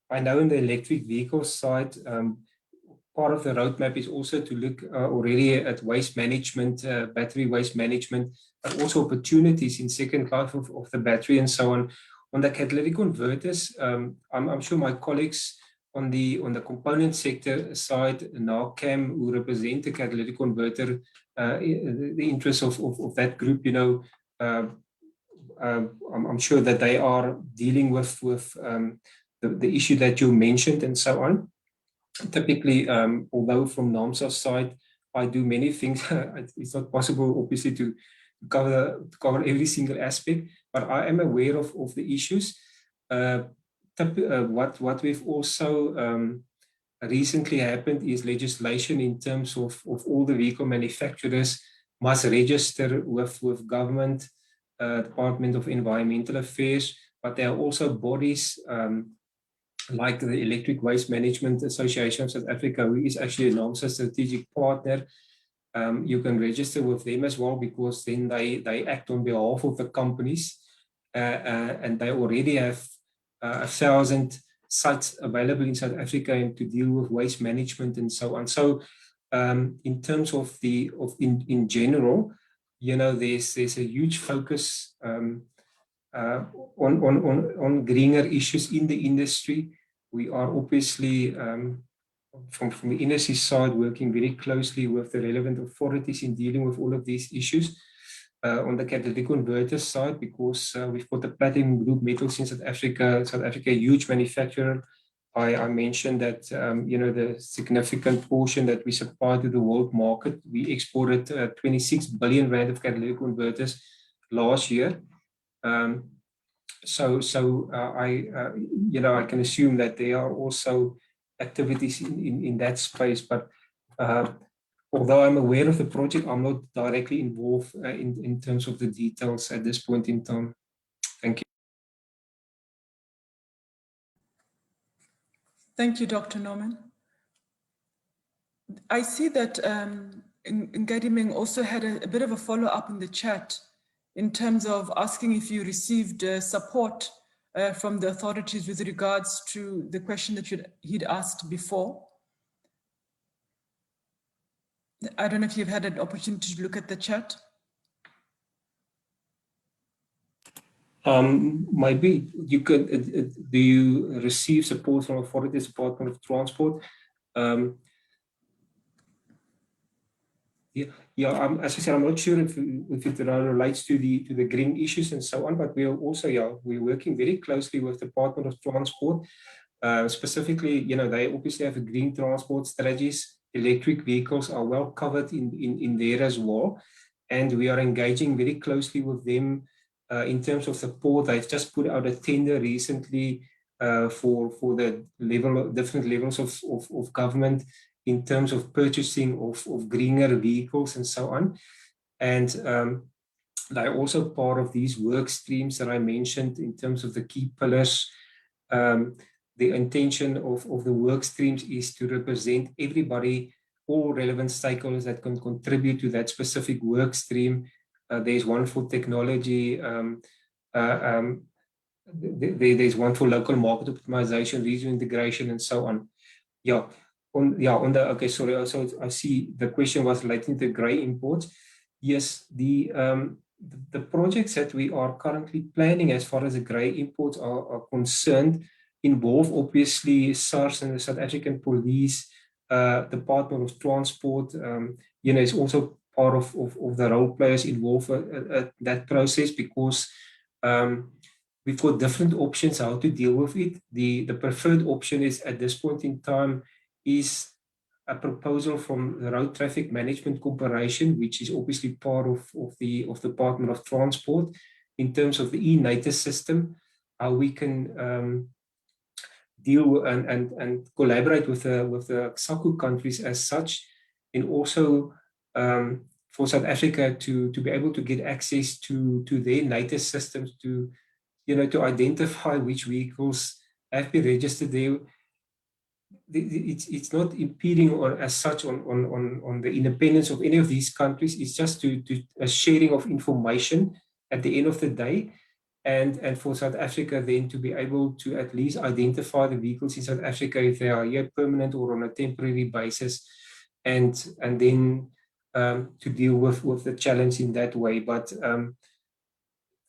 I know in the electric vehicle side, part of the roadmap is also to look already at waste management, battery waste management, but also opportunities in second life of the battery and so on. On the catalytic converters, I'm sure my colleagues on the component sector side, NACAM, who represent the catalytic converter, the interests of that group, I'm sure that they are dealing with the issue that you mentioned and so on. Typically, although from NAMSA's side, I do many things, it's not possible, obviously, to cover every single aspect, but I am aware of the issues. What we've also recently happened is legislation in terms of all the vehicle manufacturers must register with government, Department of Environmental Affairs, but there are also bodies like the Electric Waste Management Association of South Africa, who is actually a NAMSA strategic partner. You can register with them as well, because then they act on behalf of the companies, and they already have 1,000 sites available in South Africa and to deal with waste management and so on. So in terms of in general, there's a huge focus on greener issues in the industry. We are obviously from the industry side working very closely with the relevant authorities in dealing with all of these issues. On the catalytic converter side, because we've got the platinum group metals in South Africa, a huge manufacturer. I mentioned that the significant portion that we supply to the world market, we exported 26 billion rand of catalytic converters last year. So I can assume that there are also activities in that space, but although I'm aware of the project, I'm not directly involved in terms of the details at this point in time. Thank you. Thank you, Dr. Norman. I see that Nkadimeng also had a bit of a follow-up in the chat in terms of asking if you received support from the authorities with regards to the question that he'd asked before. I don't know if you've had an opportunity to look at the chat. Maybe you could, do you receive support from authorities, Department of Transport? As I said, I'm not sure if it relates to the green issues and so on, but we are also, we're working very closely with the Department of Transport. Specifically, they obviously have a green transport strategies. Electric vehicles are well covered in there as well. And we are engaging very closely with them in terms of support. They've just put out a tender recently for the different levels of government in terms of purchasing of greener vehicles and so on. And they're also part of these work streams that I mentioned in terms of the key pillars. The intention of the work streams is to represent everybody, all relevant stakeholders that can contribute to that specific work stream. There's one for technology, there's one for local market optimization, regional integration, and so on. Okay, sorry, so I see the question was relating to grey imports. Yes, the projects that we are currently planning as far as the grey imports are concerned involve obviously SARS and the South African Police, Department of Transport, is also part of the role players involved at that process, because we've got different options how to deal with it. The preferred option is at this point in time is a proposal from the Road Traffic Management Corporation, which is obviously part of the Department of Transport, in terms of the e-NATIS system, how we can deal and collaborate with the SACU countries as such, and also for South Africa to be able to get access to their NATIS systems to identify which vehicles have been registered there. It's not impeding or as such on the independence of any of these countries. It's just to a sharing of information at the end of the day, and for South Africa then to be able to at least identify the vehicles in South Africa if they are here permanent or on a temporary basis, and then to deal with the challenge in that way. But the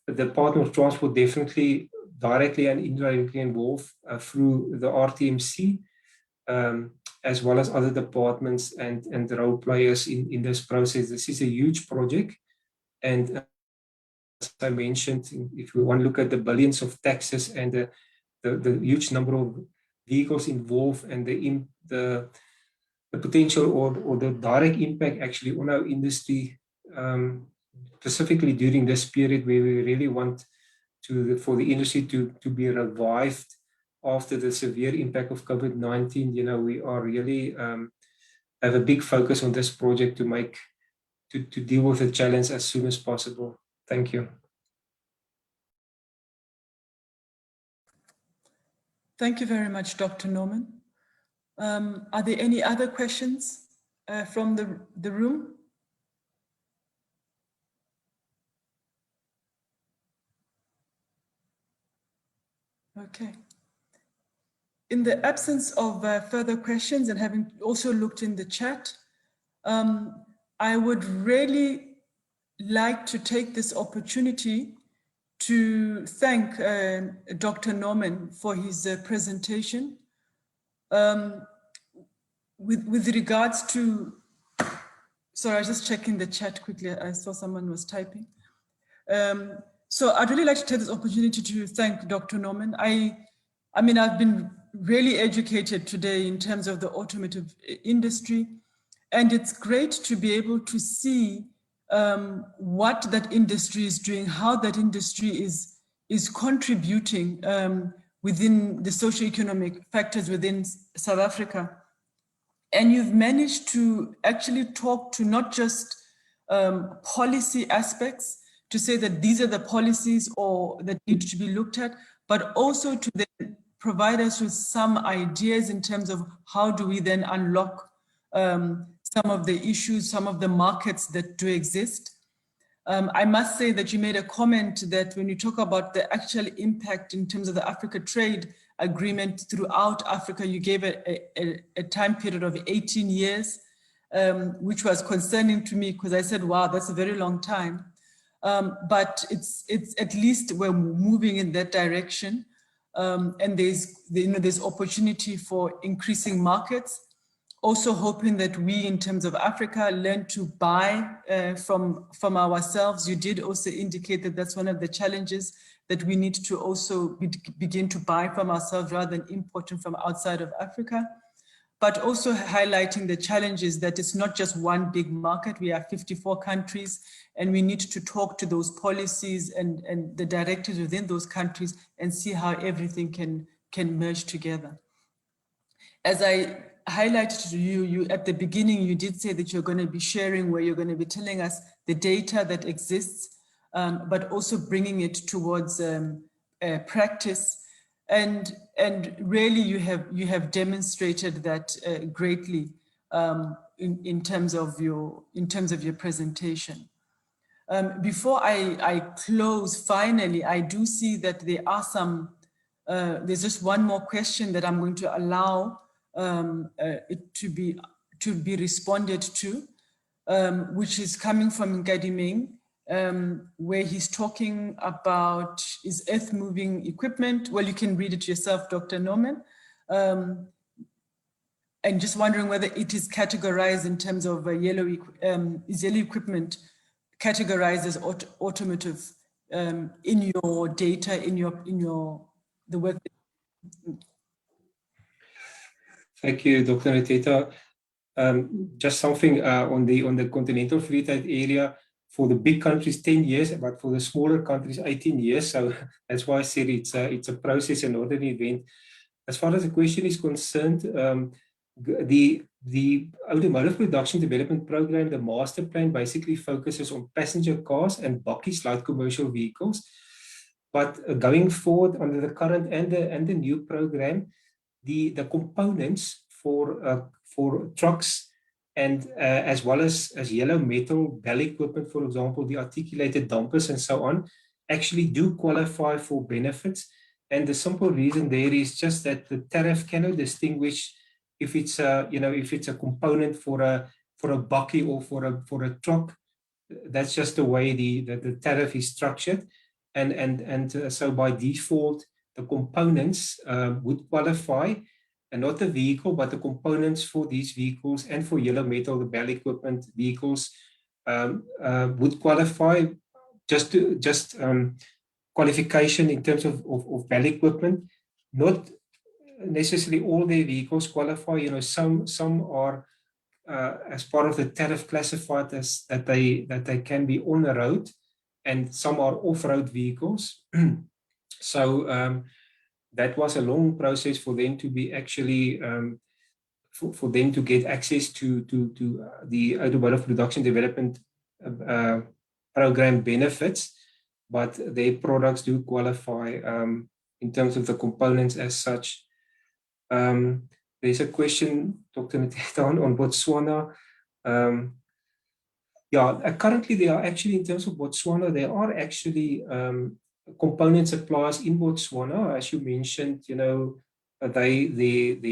Department of Transport definitely directly and indirectly involved through the RTMC, as well as other departments and the role players in this process. This is a huge project, and as I mentioned, if we want to look at the billions of taxes and the huge number of vehicles involved, and the potential or the direct impact actually on our industry, specifically during this period where we really want for the industry to be revived after the severe impact of COVID-19, we are really have a big focus on this project to deal with the challenge as soon as possible. Thank you. Thank you very much, Dr. Norman. Are there any other questions from the room? Okay. In the absence of further questions, and having also looked in the chat, I would really like to take this opportunity to thank Dr. Norman for his presentation. With regards to, sorry, I was just checking the chat quickly. I saw someone was typing. So I'd really like to take this opportunity to thank Dr. Norman. I mean, I've been really educated today in terms of the automotive industry, and it's great to be able to see what that industry is doing, how that industry is contributing within the socioeconomic factors within South Africa. And you've managed to actually talk to not just policy aspects, to say that these are the policies that need to be looked at, but also to then provide us with some ideas in terms of how do we then unlock some of the issues, some of the markets that do exist. I must say that you made a comment that when you talk about the actual impact in terms of the Africa Trade Agreement throughout Africa, you gave a time period of 18 years, which was concerning to me because I said, wow, that's a very long time. But it's at least we're moving in that direction, and there's opportunity for increasing markets. Also hoping that we, in terms of Africa, learn to buy from ourselves. You did also indicate that that's one of the challenges, that we need to also begin to buy from ourselves rather than importing from outside of Africa. but also highlighting the challenges that it's not just one big market. We have 54 countries, and we need to talk to those policies and the directives within those countries and see how everything can merge together. As I highlighted to you at the beginning, you did say that you're going to be sharing, where you're going to be telling us the data that exists, but also bringing it towards practice. And really, you have demonstrated that greatly in terms of your presentation. Before I close, finally, I do see that there are some. There's just one more question that I'm going to allow it to be responded to, which is coming from Nkadiming, where he's talking about is earth-moving equipment. Well, you can read it yourself, Dr. Norman. And just wondering whether it is categorized in terms of is yellow equipment categorized as automotive in your data, in the work. Thank you, Dr. Nteta. Just something on the continental free trade area, for the big countries 10 years, but for the smaller countries 18 years. So that's why I said it's a process and not an event. As far as the question is concerned, the automotive production development program, the master plan, basically focuses on passenger cars and bakkies, light commercial vehicles. But going forward under the current and the new program, the components for trucks and as well as yellow metal bell equipment, for example, the articulated dampers and so on, actually do qualify for benefits. And the simple reason there is just that the tariff cannot distinguish if it's a component for a bakkie or for a truck. That's just the way the tariff is structured, and so by default the components would qualify, and not the vehicle, but the components for these vehicles and for yellow metal, the bell equipment vehicles would qualify. Just qualification in terms of bell equipment, not necessarily all their vehicles qualify. Some are as part of the tariff classified as that they can be on the road, and some are off-road vehicles. So that was a long process for them to be actually for them to get access to the automotive production development program benefits, but their products do qualify in terms of the components as such. There's a question, Dr. Nteta, on Botswana. Currently there are actually, in terms of Botswana, there are actually component suppliers in Botswana. As you mentioned, there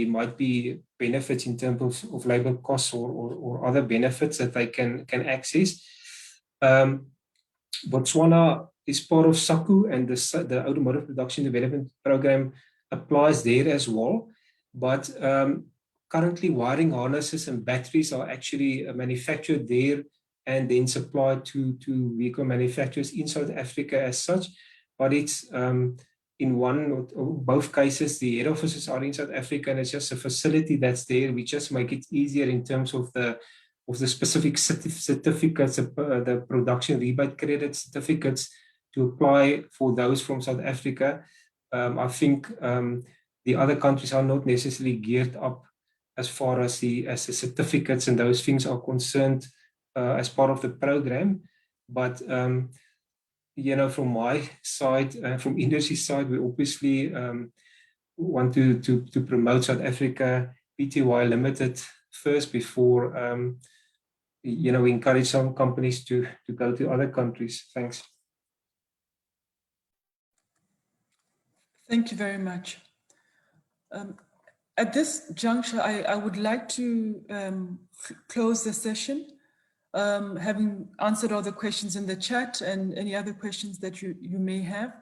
might be benefits in terms of labor costs or other benefits that they can access. Botswana is part of SACU, and the Automotive Production Development Program applies there as well. But currently, wiring harnesses and batteries are actually manufactured there and then supplied to vehicle manufacturers in South Africa as such. But it's in one or both cases, the head offices are in South Africa, and it's just a facility that's there. We just make it easier in terms of the specific certificates, the production rebate credit certificates, to apply for those from South Africa. I think the other countries are not necessarily geared up as far as the certificates and those things are concerned as part of the program. But from my side, from industry side, we obviously want to promote South Africa Pty Limited first before we encourage some companies to go to other countries. Thanks. Thank you very much. At this juncture, I would like to close the session, having answered all the questions in the chat and any other questions that you may have.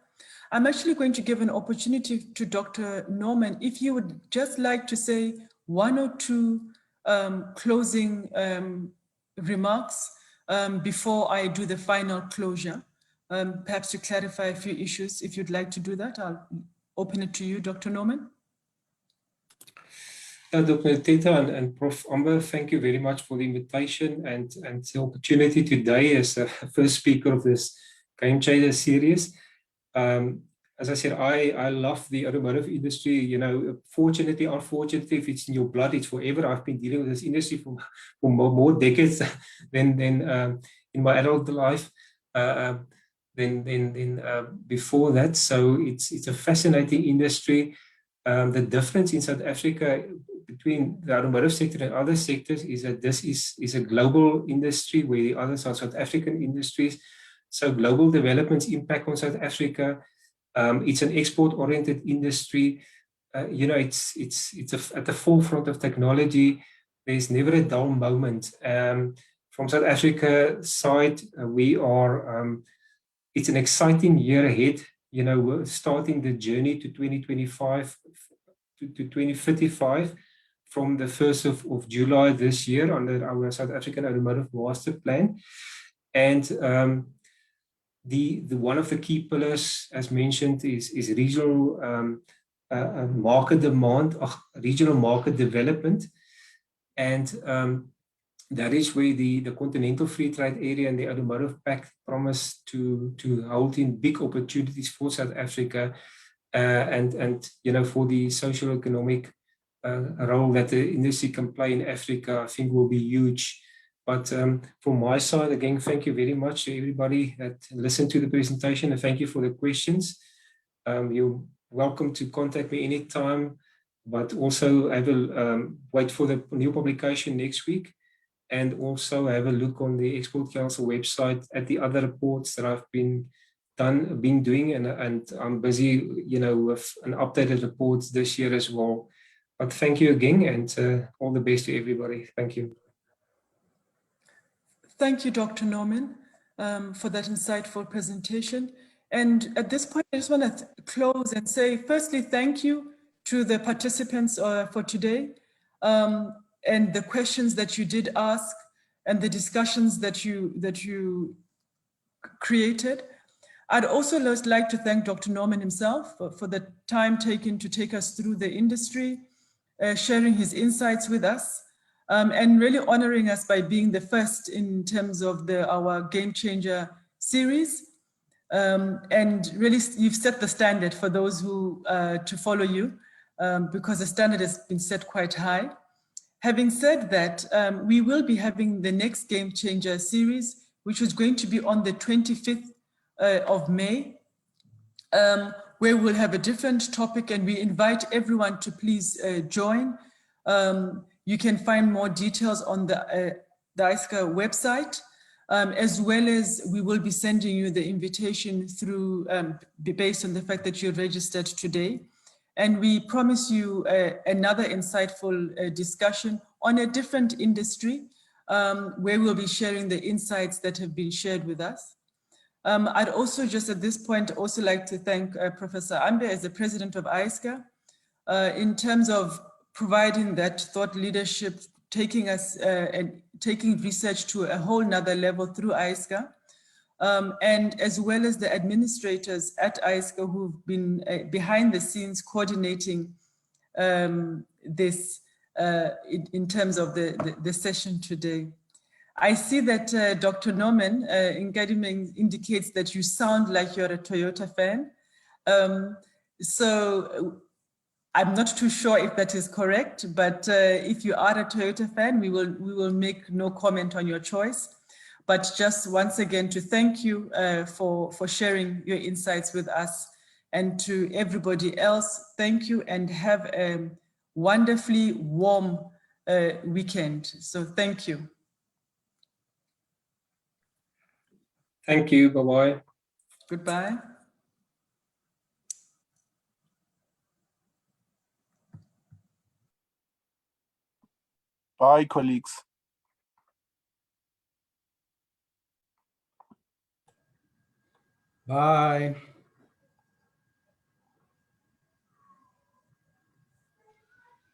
I'm actually going to give an opportunity to Dr. Norman, if you would just like to say one or two closing remarks before I do the final closure, perhaps to clarify a few issues. If you'd like to do that, I'll open it to you, Dr. Norman. Yeah, Dr. Teta and Prof. Ambe, thank you very much for the invitation and the opportunity today as the first speaker of this Game Changer series. As I said, I love the automotive industry. You know, fortunately, unfortunately, if it's in your blood, it's forever. I've been dealing with this industry for more decades than in my adult life. Than before that. So it's a fascinating industry. The difference in South Africa between the automotive sector and other sectors is that this is a global industry where the others are South African industries. So global developments impact on South Africa. It's an export-oriented industry. You know, it's at the forefront of technology. There's never a dull moment. From South Africa side, we are. It's an exciting year ahead. You know, we're starting the journey to 2025 to 2035 from the 1st of July this year under our South African Automotive Master Plan. And the one of the key pillars, as mentioned, is regional market demand, regional market development. And that is where the Continental Free Trade Area and the Automotive Pact promise to hold in big opportunities for South Africa, and you know, for the socio-economic role that the industry can play in Africa, I think will be huge. But from my side, again, thank you very much to everybody that listened to the presentation, and thank you for the questions. You're welcome to contact me anytime, but also I will wait for the new publication next week, and also have a look on the Export Council website at the other reports that I've been doing, and I'm busy, you know, with an updated reports this year as well. But thank you again, and all the best to everybody. Thank you. Thank you, Dr. Norman, for that insightful presentation. And at this point, I just want to close and say, firstly, thank you to the participants for today, and the questions that you did ask, and the discussions that you created. I'd also like to thank Dr. Norman himself for the time taken to take us through the industry, sharing his insights with us, and really honoring us by being the first in terms of our Game Changer series. And really, you've set the standard for those who to follow you, because the standard has been set quite high. Having said that, we will be having the next Game Changer series, which is going to be on the 25th of May, where we'll have a different topic, and we invite everyone to please join. You can find more details on the ISCA website, as well as we will be sending you the invitation through, based on the fact that you're registered today. And we promise you another insightful discussion on a different industry, where we'll be sharing the insights that have been shared with us. I'd also just at this point also like to thank Professor Ambe as the president of ISCA, in terms of providing that thought leadership, taking us and taking research to a whole nother level through ISCA, and as well as the administrators at ISCA who've been behind the scenes coordinating this in terms of the session today. I see that Dr. Norman Nkadimeng indicates that you sound like you're a Toyota fan. So I'm not too sure if that is correct, but if you are a Toyota fan, we will make no comment on your choice. But just once again to thank you for sharing your insights with us, and to everybody else, thank you and have a wonderfully warm weekend. So thank you. Thank you. Bye-bye. Goodbye. Bye, colleagues. Bye.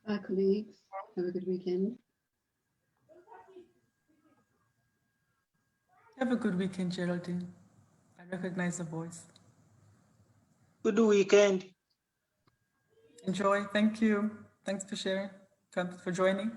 Bye, colleagues. Have a good weekend. Have a good weekend, Geraldine. I recognize the voice. Good weekend. Enjoy. Thank you. Thanks for sharing. for joining.